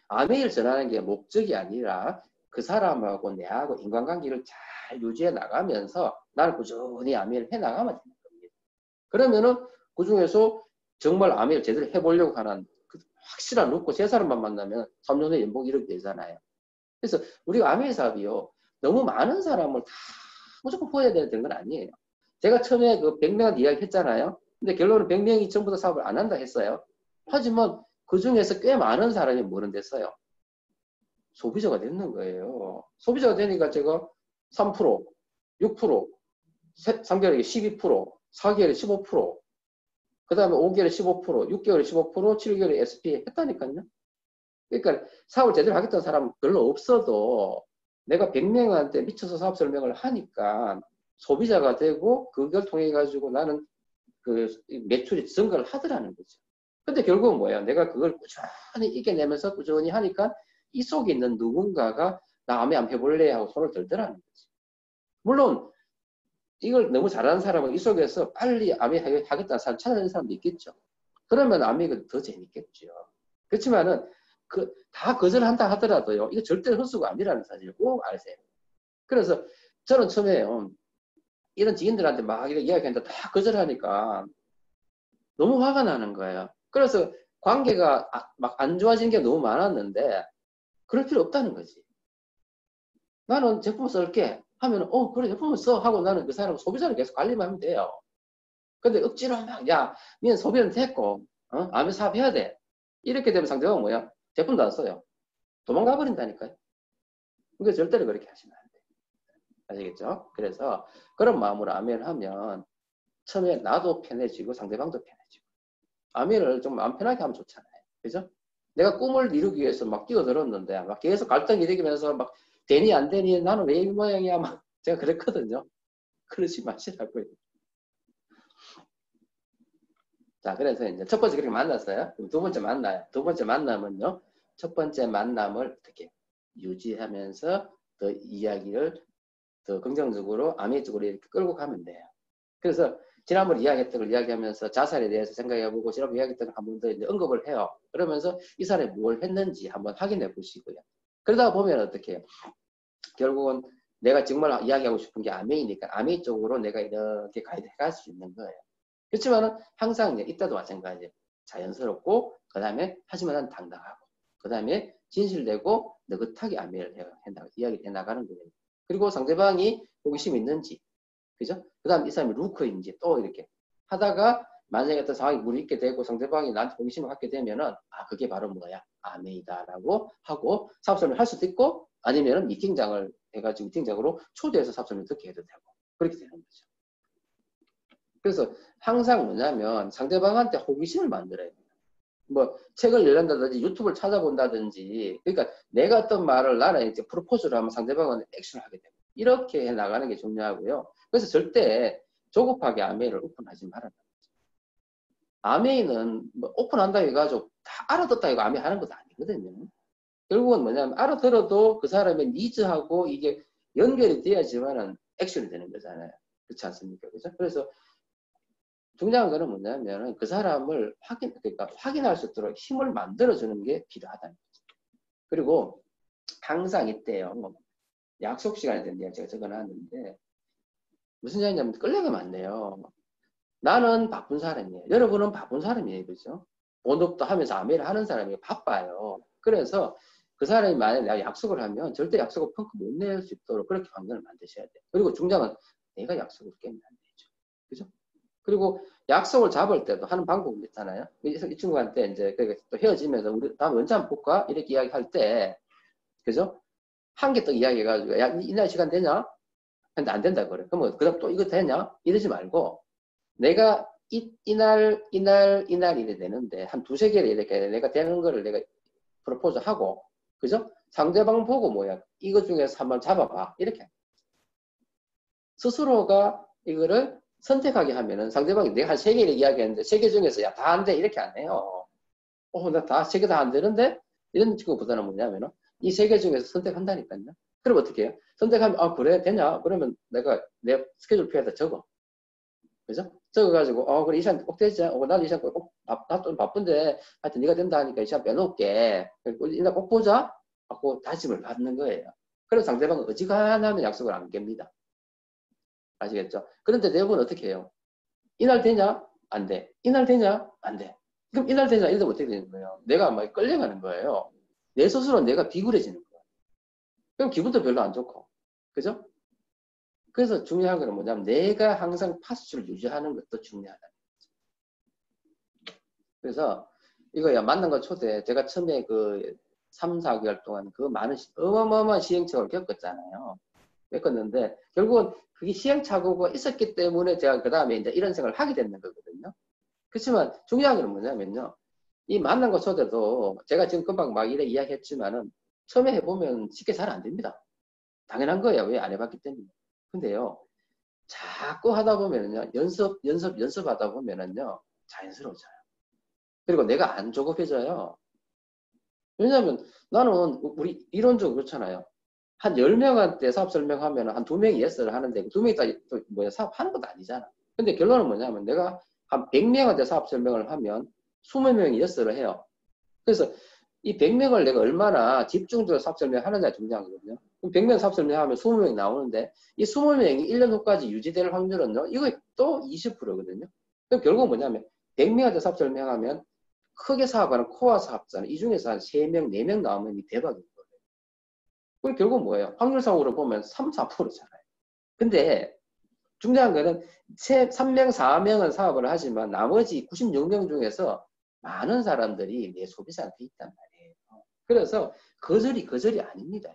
[SPEAKER 1] 아메이를 전하는 게 목적이 아니라 그 사람하고 내하고 인간관계를 잘 유지해 나가면서 나는 꾸준히 아메이를 해 나가면 되는 겁니다. 그러면은 그 중에서 정말 아메이를 제대로 해보려고 하는 그 확실한 루코 세 사람만 만나면 3년 후에 연봉 1억이 되잖아요. 그래서 우리가 아메이 사업이요, 너무 많은 사람을 다 무조건 보여야 되는 건 아니에요. 제가 처음에 그 100명한테 이야기 했잖아요. 근데 결론은 100명이 전부 다 사업을 안 한다 했어요. 하지만 그 중에서 꽤 많은 사람이 뭐는 됐어요? 소비자가 됐는 거예요. 소비자가 되니까 제가 3%, 6%, 3개월에 12%, 4개월에 15%, 그 다음에 5개월에 15%, 6개월에 15%, 7개월에 SP 했다니까요. 그러니까 사업을 제대로 하겠다는 사람은 별로 없어도 내가 100명한테 미쳐서 사업 설명을 하니까 소비자가 되고 그걸 통해 가지고 나는 그 매출이 증가를 하더라는 거죠. 근데 결국은 뭐야? 내가 그걸 꾸준히 이겨내면서 꾸준히 하니까 이 속에 있는 누군가가 나 아메 한번 해볼래 하고 손을 들더라는 거지. 물론 이걸 너무 잘하는 사람은 이 속에서 빨리 아메 하겠다는 사람 찾아내는 사람도 있겠죠. 그러면 아메가 더 재밌겠죠. 그렇지만은 다 거절한다 하더라도요, 이거 절대 헛수가 아니라는 사실을 꼭 아세요. 그래서 저는 처음에요, 이런 지인들한테 막 이렇게 이야기하는데 다 거절하니까 너무 화가 나는 거예요. 그래서 관계가 막 안 좋아진 게 너무 많았는데 그럴 필요 없다는 거지. 나는 제품을 쓸게 하면 그래 제품을 써 하고 나는 그 사람 소비자를 계속 관리만 하면 돼요. 근데 억지로 막 야, 니는 소비는 됐고 아무 사업해야 돼. 이렇게 되면 상대방은 뭐야? 제품도 안 써요. 도망가 버린다니까요. 그러니까 절대로 그렇게 하시면 안 돼요. 아시겠죠? 그래서 그런 마음으로 아멘을 하면 처음에 나도 편해지고 상대방도 편해지고 아멘을 좀 마음 편하게 하면 좋잖아요. 그죠? 내가 꿈을 이루기 위해서 막 뛰어들었는데 막 계속 갈등이 일으키면서 막 되니 안 되니 나는 왜 이 모양이야 막 제가 그랬거든요. 그러지 마시라고요. 자, 그래서 이제 첫 번째 그렇게 만났어요. 그럼 두 번째 만나요. 두 번째 만남은요. 첫 번째 만남을 어떻게 유지하면서 더 이야기를 더 긍정적으로 아메 쪽으로 이렇게 끌고 가면 돼요. 그래서 지난번에 이야기했던 걸 이야기하면서 자살에 대해서 생각해보고 지난번에 이야기했던 걸 한 번 더 이제 언급을 해요. 그러면서 이 사람이 뭘 했는지 한번 확인해 보시고요. 그러다 보면 어떻게 해요? 결국은 내가 정말 이야기하고 싶은 게 아메이니까 아메이 쪽으로 내가 이렇게 가이드해 갈 수 있는 거예요. 그렇지만은 항상 이때도 마찬가지예요. 자연스럽고 그 다음에 하지만 난 당당하고 그 다음에 진실되고 느긋하게 아메이를 이야기를 해나가는 거예요. 그리고 상대방이 호기심이 있는지 그죠? 그 다음 이 사람이 루커인지 또 이렇게 하다가 만약에 어떤 상황이 무리있게 되고 상대방이 나한테 호기심을 갖게 되면은 그게 바로 뭐야? 아메이다라고 하고 사업설명을 할 수도 있고 아니면은 미팅장을 해가지고 미팅장으로 초대해서 사업설명 듣게 해도 되고 그렇게 되는 거죠. 그래서 항상 뭐냐면 상대방한테 호기심을 만들어야 돼요. 뭐 책을 읽는다든지 유튜브를 찾아본다든지 그러니까 내가 어떤 말을 나는 이제 프로포즈를 하면 상대방은 액션을 하게 되고 이렇게 해 나가는 게 중요하고요. 그래서 절대 조급하게 아메이를 오픈하지 말아요. 아메이는 뭐 오픈한다고 해가지고 다 알아듣다 이거 아메이 하는 것도 아니거든요. 결국은 뭐냐면 알아들어도 그 사람의 니즈하고 이게 연결이 돼야지만은 액션이 되는 거잖아요. 그렇지 않습니까? 그죠? 그래서 중요한 거는 뭐냐면 그 사람을 그러니까 확인할 수 있도록 힘을 만들어주는 게 필요하다는 거죠. 그리고 항상 이때요. 약속 시간에 대한 이야기 제가 적어놨는데 무슨 얘기냐면 끌려가면 안 돼요. 나는 바쁜 사람이에요. 여러분은 바쁜 사람이에요. 그죠? 본업도 하면서 아메를 하는 사람이 바빠요. 그래서 그 사람이 만약에 내가 약속을 하면 절대 약속을 펑크 못 낼 수 있도록 그렇게 환경을 만드셔야 돼요. 그리고 중요한 건 내가 약속을 깨면 안 되죠. 그죠? 그리고 약속을 잡을 때도 하는 방법이 있잖아요. 이 친구한테 이제 또 헤어지면서 우리 다음 언제 한번 볼까? 이렇게 이야기할 때, 그죠? 한 개 더 이야기해가지고, 야, 이날 시간 되냐? 근데 안 된다 그래. 그러면 그다음 또 이거 되냐? 이러지 말고, 내가 이날 이래 되는데, 한 두세 개를 이렇게 내가 되는 거를 내가 프로포즈 하고, 그죠? 상대방 보고 뭐야, 이거 중에서 한번 잡아봐. 이렇게. 스스로가 이거를 선택하게 하면은 상대방이 내가 한 세 개를 이야기했는데, 세 개 중에서 야, 다 안 돼. 이렇게 안 해요. 나 다, 세 개 다 안 되는데? 이런 친구보다는 뭐냐면은, 이 세 개 중에서 선택한다니까요. 그럼 어떻게 해요? 선택하면, 아, 그래, 되냐? 그러면 내가 내 스케줄표에다 적어. 그죠? 적어가지고, 그래, 이 시간 꼭 되지? 나도 이 시간 나 좀 바쁜데, 하여튼 네가 된다 하니까 이 시간 빼놓을게. 이날 꼭 보자? 하고 다짐을 받는 거예요. 그래서 상대방은 어지간하면 약속을 안 깹니다. 아시겠죠? 그런데 대부분 어떻게 해요? 이날 되냐? 안 돼. 이날 되냐? 안 돼. 그럼 이날 되냐? 이러면 어떻게 되는 거예요? 내가 막 끌려가는 거예요. 내 스스로 내가 비굴해지는 거예요. 그럼 기분도 별로 안 좋고. 그죠? 그래서 중요한 건 뭐냐면 내가 항상 파수를 유지하는 것도 중요하다. 그래서 이거야 만난 거 초대 제가 처음에 그 3, 4개월 동안 그 많은 어마어마한 시행착오를 겪었잖아요. 겪었는데 결국은 그게 시행착오가 있었기 때문에 제가 그 다음에 이제 이런 생각을 하게 됐는 거거든요. 그렇지만 중요한 건 뭐냐면요. 이 만난 거 초대도 제가 지금 금방 막 이래 이야기했지만은 처음에 해보면 쉽게 잘 안 됩니다. 당연한 거예요. 왜 안 해봤기 때문에. 근데요. 자꾸 하다 보면은요. 연습하다 보면은요. 자연스러워져요. 그리고 내가 안 조급해져요. 왜냐하면 나는 우리 이론적으로 그렇잖아요. 한 10명한테 사업 설명하면 한 2명이 예스를 하는데 2명이 다 뭐야 사업하는 것도 아니잖아. 근데 결론은 뭐냐면 내가 한 100명한테 사업 설명을 하면 20명이 예스를 해요. 그래서 이 100명을 내가 얼마나 집중적으로 사업 설명하느냐 중요하거든요. 그럼 100명 사업 설명하면 20명이 나오는데 이 20명이 1년 후까지 유지될 확률은요. 이거 또 20%거든요. 그럼 결국 뭐냐면 100명한테 사업 설명하면 크게 사업하는 코어 사업자는 이 중에서 한 3명, 4명 나오면 대박인 거예요. 그럼 결국 뭐예요? 확률상으로 보면 3, 4%잖아요. 근데 중요한 거는 3명, 4명은 사업을 하지만 나머지 96명 중에서 많은 사람들이 내 소비자가 돼 있단 말이에요. 그래서 거절이 아닙니다.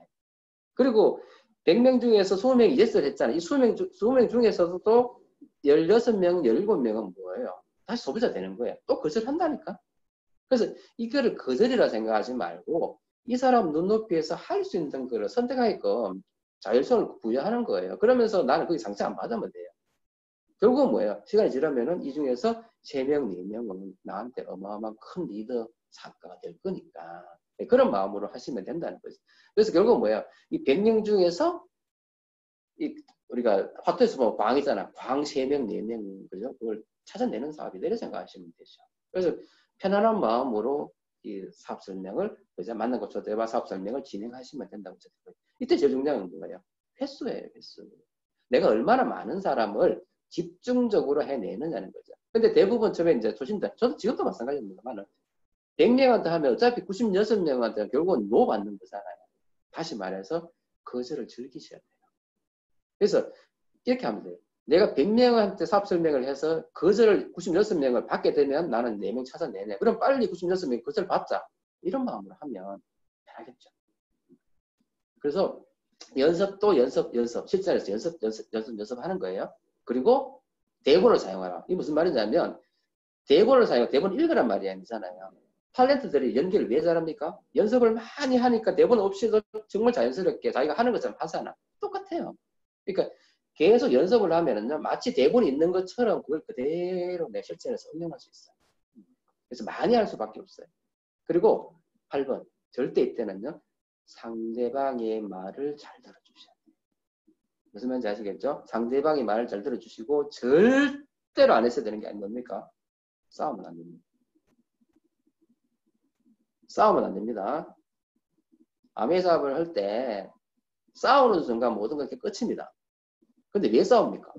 [SPEAKER 1] 그리고 100명 중에서 20명이 예스를 했잖아요. 이 20명 중에서도 16명, 17명은 뭐예요? 다시 소비자 되는 거예요. 또 거절한다니까? 그래서 이거를 거절이라 생각하지 말고 이 사람 눈높이에서 할 수 있는 거를 선택하게끔 자율성을 부여하는 거예요. 그러면서 나는 거기 상처 안 받으면 돼요. 결국은 뭐예요? 시간이 지나면은 이 중에서 3명, 4명은 나한테 어마어마한 큰 리더 사업가가 될 거니까. 그런 마음으로 하시면 된다는 거죠. 그래서 결국은 뭐예요? 이 100명 중에서 우리가 화투에서 보면 광이잖아. 광 3명, 4명, 그죠? 그걸 찾아내는 사업이 내려 생각하시면 되죠. 그래서 편안한 마음으로 이 사업 설명을, 그죠? 만난 것처럼 대화 사업 설명을 진행하시면 된다고 생각해요. 이때 제일 중요한 건 뭐예요? 횟수예요, 횟수. 내가 얼마나 많은 사람을 집중적으로 해내느냐는 거죠. 근데 대부분 처음에 이제 조심자, 저도 지금도 마찬가지입니다만 100명한테 하면 어차피 96명한테 결국은 노 받는 거잖아요. 다시 말해서 거절을 즐기셔야 돼요. 그래서 이렇게 하면 돼요. 내가 100명한테 사업 설명을 해서 거절을 96명을 받게 되면 나는 4명 찾아내네. 그럼 빨리 96명 거절 받자. 이런 마음으로 하면 편하겠죠. 그래서 연습도 연습, 실전에서 연습하는 거예요. 그리고 대본을 사용하라. 이게 무슨 말이냐면 대본을 사용하라. 대본 읽으란 말이 아니잖아요. 탤런트들이 연기를 왜 잘합니까? 연습을 많이 하니까 대본 없이도 정말 자연스럽게 자기가 하는 것처럼 하잖아. 똑같아요. 그러니까 계속 연습을 하면은요, 마치 대본이 있는 것처럼 그걸 그대로 내 실전에서 응용할 수 있어요. 그래서 많이 할 수밖에 없어요. 그리고 8번, 절대 이때는요, 상대방의 말을 잘 들어주셔야 돼요. 무슨 말인지 아시겠죠? 상대방의 말을 잘 들어주시고 절대로 안 했어야 되는 게 아니 뭡니까? 싸우면 안 됩니다. 싸우면 안 됩니다. 아메 사업을 할 때 싸우는 순간 모든 것이 끝입니다. 근데 왜 싸웁니까?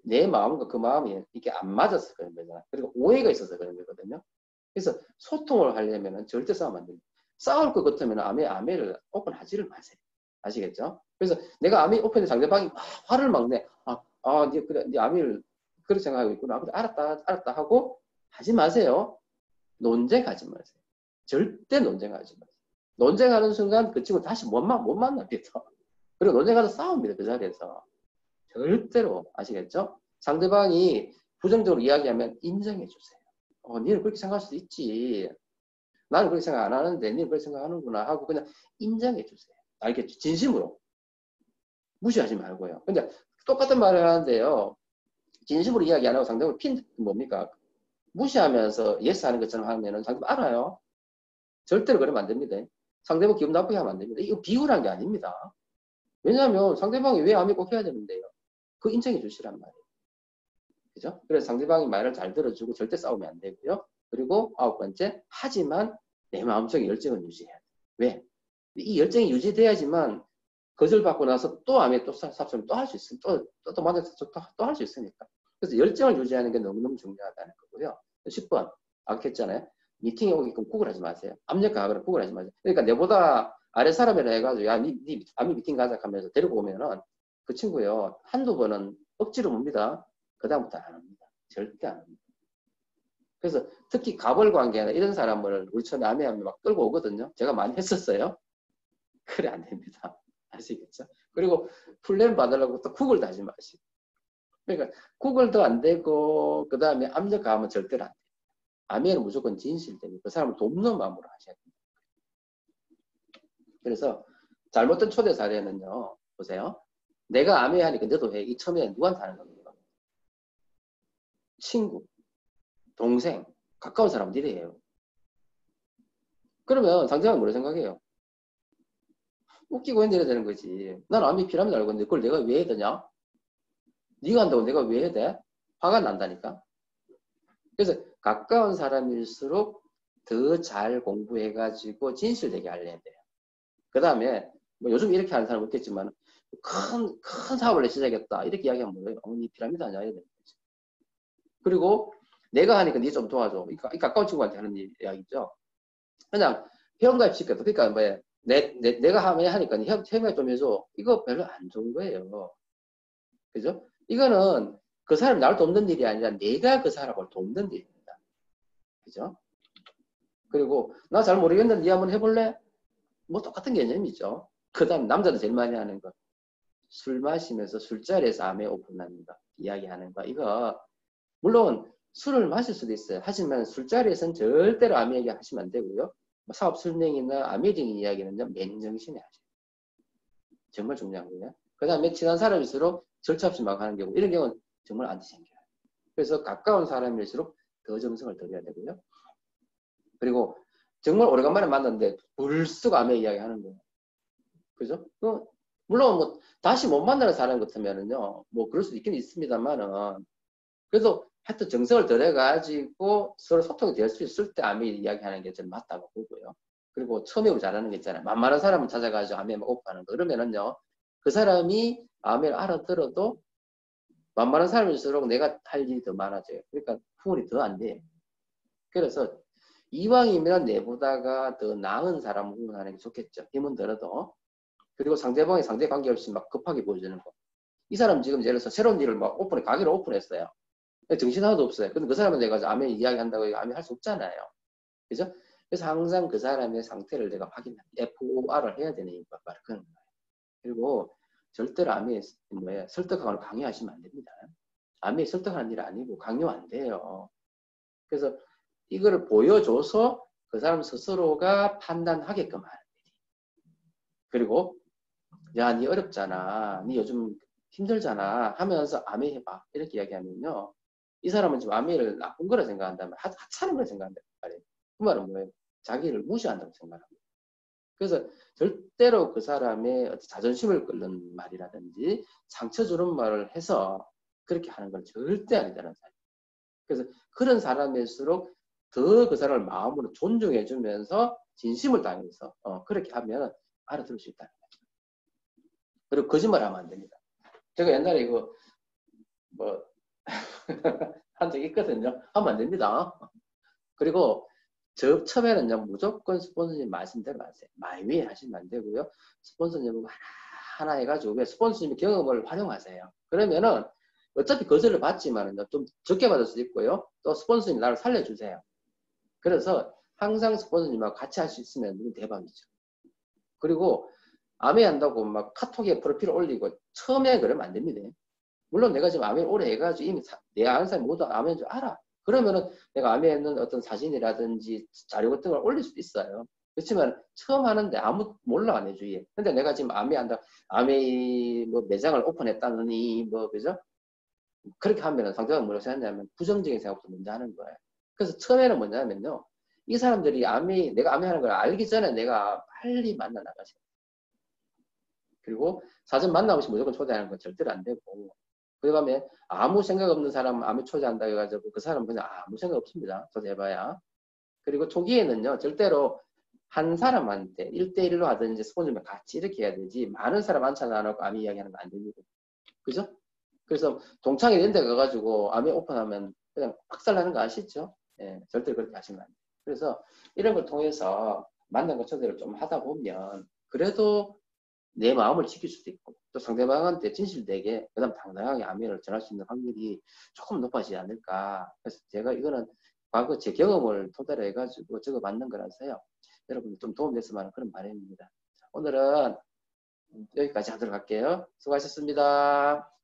[SPEAKER 1] 내 마음과 그 마음이 이게 안 맞아서 그런 거잖아. 그리고 오해가 있어서 그런 거거든요. 그래서 소통을 하려면 절대 싸우면 안 됩니다. 싸울 것 같으면 아메를 오픈하지를 마세요. 아시겠죠? 그래서 내가 아메 오픈해 상대방이 막 화를 막 내. 그래, 네 아메를 그렇게 생각하고 있구나. 알았다 하고 하지 마세요. 논쟁하지 마세요. 절대 논쟁하지 마세요. 논쟁하는 순간 그 친구 다시 못 만납니다. 그리고 논쟁하다 싸웁니다. 그 자리에서. 절대로 아시겠죠? 상대방이 부정적으로 이야기하면 인정해 주세요. 니는 그렇게 생각할 수도 있지. 나는 그렇게 생각 안 하는데 니는 그렇게 생각하는구나 하고 그냥 인정해 주세요. 알겠죠? 진심으로. 무시하지 말고요. 근데 똑같은 말을 하는데요. 진심으로 이야기 안 하고 상대방을 뭡니까? 무시하면서 예스 하는 것처럼 하면은 상대방 알아요. 절대로 그러면 안 됩니다. 상대방 기분 나쁘게 하면 안 됩니다. 이거 비굴한 게 아닙니다. 왜냐하면 상대방이 왜 암이 꼭 해야 되는데요. 그 인정해 주시란 말이에요. 그죠? 그래서 상대방이 말을 잘 들어주고 절대 싸우면 안 되고요. 그리고 9번째, 하지만 내 마음속에 열정을 유지해야 돼. 왜? 이 열정이 유지돼야지만 거절받고 나서 또 암에 또 삽섭을 또 할 수 있으니까 또 만나서 또 할 수 있으니까. 그래서 열정을 유지하는 게 너무너무 중요하다는 거고요. 10번, 아까 했잖아요. 미팅에 오게끔 구걸하지 마세요. 압력가하거나 구걸하지 마세요. 그러니까 내보다 아래 사람이라 해가지고 야, 니 암이 미팅 가자 하면서 데리고 오면은 그 친구요. 한두 번은 억지로 봅니다. 그다음부터 안 합니다. 절대 안 합니다. 그래서 특히 가벌 관계나 이런 사람을 우리 처음에 암해하면 막 끌고 오거든요. 제가 많이 했었어요. 그래 안 됩니다. 아시겠죠? 그리고 플랜 받으려고 또 구글도 하지 마시고. 그러니까 구글도 안 되고 그 다음에 압력 가하면 절대로 안 돼요. 암해는 무조건 진실되고 그 사람을 돕는 마음으로 하셔야 됩니다. 그래서 잘못된 초대 사례는요. 보세요. 내가 암해하니까 너도 해. 이 처음에 누구한테 하는 겁니까? 친구, 동생, 가까운 사람들이 해요. 그러면 상대방은 뭐라 생각해요? 웃기고 해내야 되는 거지. 난 암이 피라미드 알고 있는데 그걸 내가 왜 해야 되냐? 네가 한다고 내가 왜 해야 돼? 화가 난다니까. 그래서 가까운 사람일수록 더 잘 공부해가지고 진실되게 알려야 돼요. 그 다음에 뭐 요즘 이렇게 하는 사람 없겠지만 큰 사업을 시작했다 이렇게 이야기하면 뭐예요? 네 피라미드 아니야? 이래야 되는 거지. 그리고 내가 하니까 네 좀 도와줘. 이 가까운 친구한테 하는 이야기죠. 그냥 회원가입 시켰다. 그러니까 뭐 내가 하니까 회원가입 좀 해줘. 이거 별로 안 좋은 거예요. 그죠? 이거는 그 사람이 나를 돕는 일이 아니라 내가 그 사람을 돕는 일입니다. 그죠? 그리고 나 잘 모르겠는데 네 한번 해볼래? 뭐 똑같은 개념이죠. 그 다음 남자도 제일 많이 하는 거. 술 마시면서 술자리에서 암에 오픈하는 거. 이야기하는 거. 이거 물론 술을 마실 수도 있어요. 하지만 술자리에서는 절대로 암 얘기 하시면 안 되고요. 사업 설명이나 암웨딩 이야기는요. 맨정신에 하세요. 정말 중요한 거예요. 그 다음에 친한 사람일수록 절차 없이 막 하는 경우 이런 경우는 정말 안 생겨요. 그래서 가까운 사람일수록 더 정성을 들여야 되고요. 그리고 정말 오래간만에 만났는데 불쑥 암의 이야기 하는 거예요. 그죠? 물론 뭐 다시 못 만나는 사람 같으면은요. 뭐 그럴 수도 있긴 있습니다만은 그래도 하여튼 정성을 들여가지고 서로 소통이 될 수 있을 때 암의 이야기하는 게 좀 맞다고 보고요. 그리고 처음에 잘하는 게 있잖아요. 만만한 사람을 찾아가지고 암에 오픈하는 거. 그러면은요. 그 사람이 암을 알아들어도 만만한 사람일수록 내가 할 일이 더 많아져요. 그러니까 후원이 더 안 돼. 그래서 이왕이면 내보다가 더 나은 사람을 후원하는 게 좋겠죠. 힘은 들어도. 그리고 상대방이 상대 관계없이 막 급하게 보여주는 거. 이 사람 지금 예를 들어서 새로운 일을 막 가게를 오픈했어요. 정신 하나도 없어요. 근데 그 사람은 내가 암에 이야기한다고 암에 할 수 없잖아요. 그죠? 그래서 항상 그 사람의 상태를 내가 확인합니다. FOR을 해야 되는 이유가 바로 그런 거예요. 그리고 절대로 암에 설득하거나 강요하시면 안 됩니다. 암에 설득하는 일 아니고 강요 안 돼요. 그래서 이거를 보여줘서 그 사람 스스로가 판단하게끔 하는 일이. 그리고 야, 니 어렵잖아. 니 요즘 힘들잖아. 하면서 암에 해봐. 이렇게 이야기하면요. 이 사람은 지금 암해를 나쁜 거라 생각한다면 하찮은 걸 생각한단 말이에요. 그 말은 뭐예요? 자기를 무시한다고 생각합니다. 그래서 절대로 그 사람의 자존심을 끓는 말이라든지 상처 주는 말을 해서 그렇게 하는 건 절대 아니다라는 사람. 그래서 그런 사람일수록 더 그 사람을 마음으로 존중해 주면서 진심을 다해서 그렇게 하면 알아들을 수 있다는 거죠. 그리고 거짓말하면 안 됩니다. 제가 옛날에 이거 뭐 한 적이 있거든요. 하면 안 됩니다. 그리고 처음에는요, 무조건 스폰서님 말씀대로 하세요. 마이웨이 하시면 안 되고요. 스폰서님은 하나 해가지고, 왜 스폰서님의 경험을 활용하세요. 그러면은, 어차피 거절을 받지만은요, 좀 적게 받을 수도 있고요. 또 스폰서님 나를 살려주세요. 그래서 항상 스폰서님하고 같이 할 수 있으면 대박이죠. 그리고 아메 한다고 막 카톡에 프로필 올리고 처음에 그러면 안 됩니다. 물론 내가 지금 아메 오래 해가지고 이미 내 아는 사람이 모두 아메인 줄 알아. 그러면은 내가 아메에 있는 어떤 사진이라든지 자료 같은 걸 올릴 수도 있어요. 그렇지만 처음 하는데 아무 몰라 안 해주예. 근데 내가 지금 아메 한다, 아메 뭐 매장을 오픈했다느니 뭐 그죠? 그렇게 하면은 상대방은 뭐라고 생각하냐면 부정적인 생각부터 먼저 하는 거예요. 그래서 처음에는 뭐냐면요. 이 사람들이 내가 아메 하는 걸 알기 전에 내가 빨리 만나 나가죠. 그리고 사전 만나고 싶으면 무조건 초대하는 건 절대로 안 되고. 그 다음에 아무 생각 없는 사람 아메 초대한다 해가지고 그 사람은 그냥 아무 생각 없습니다. 초대해봐야. 그리고 초기에는요. 절대로 한 사람한테 1대1로 하든지 스폰서면 같이 이렇게 해야 되지 많은 사람 안차나 안 하고 아메 이야기하는 거 안 됩니다. 그죠? 그래서 동창회 이런 데 가가지고 아메 오픈하면 그냥 박살나는 거 아시죠? 예, 절대 그렇게 하시면 안 돼요. 그래서 이런 걸 통해서 만난 거 초대를 좀 하다 보면 그래도 내 마음을 지킬 수도 있고 또 상대방한테 진실되게 그다음 당당하게 아멘을 전할 수 있는 확률이 조금 높아지지 않을까. 그래서 제가 이거는 과거 제 경험을 토대로 해가지고 적어 맞는 거라서요. 여러분 좀 도움됐으면 하는 그런 바람입니다. 오늘은 여기까지 하도록 할게요. 수고하셨습니다.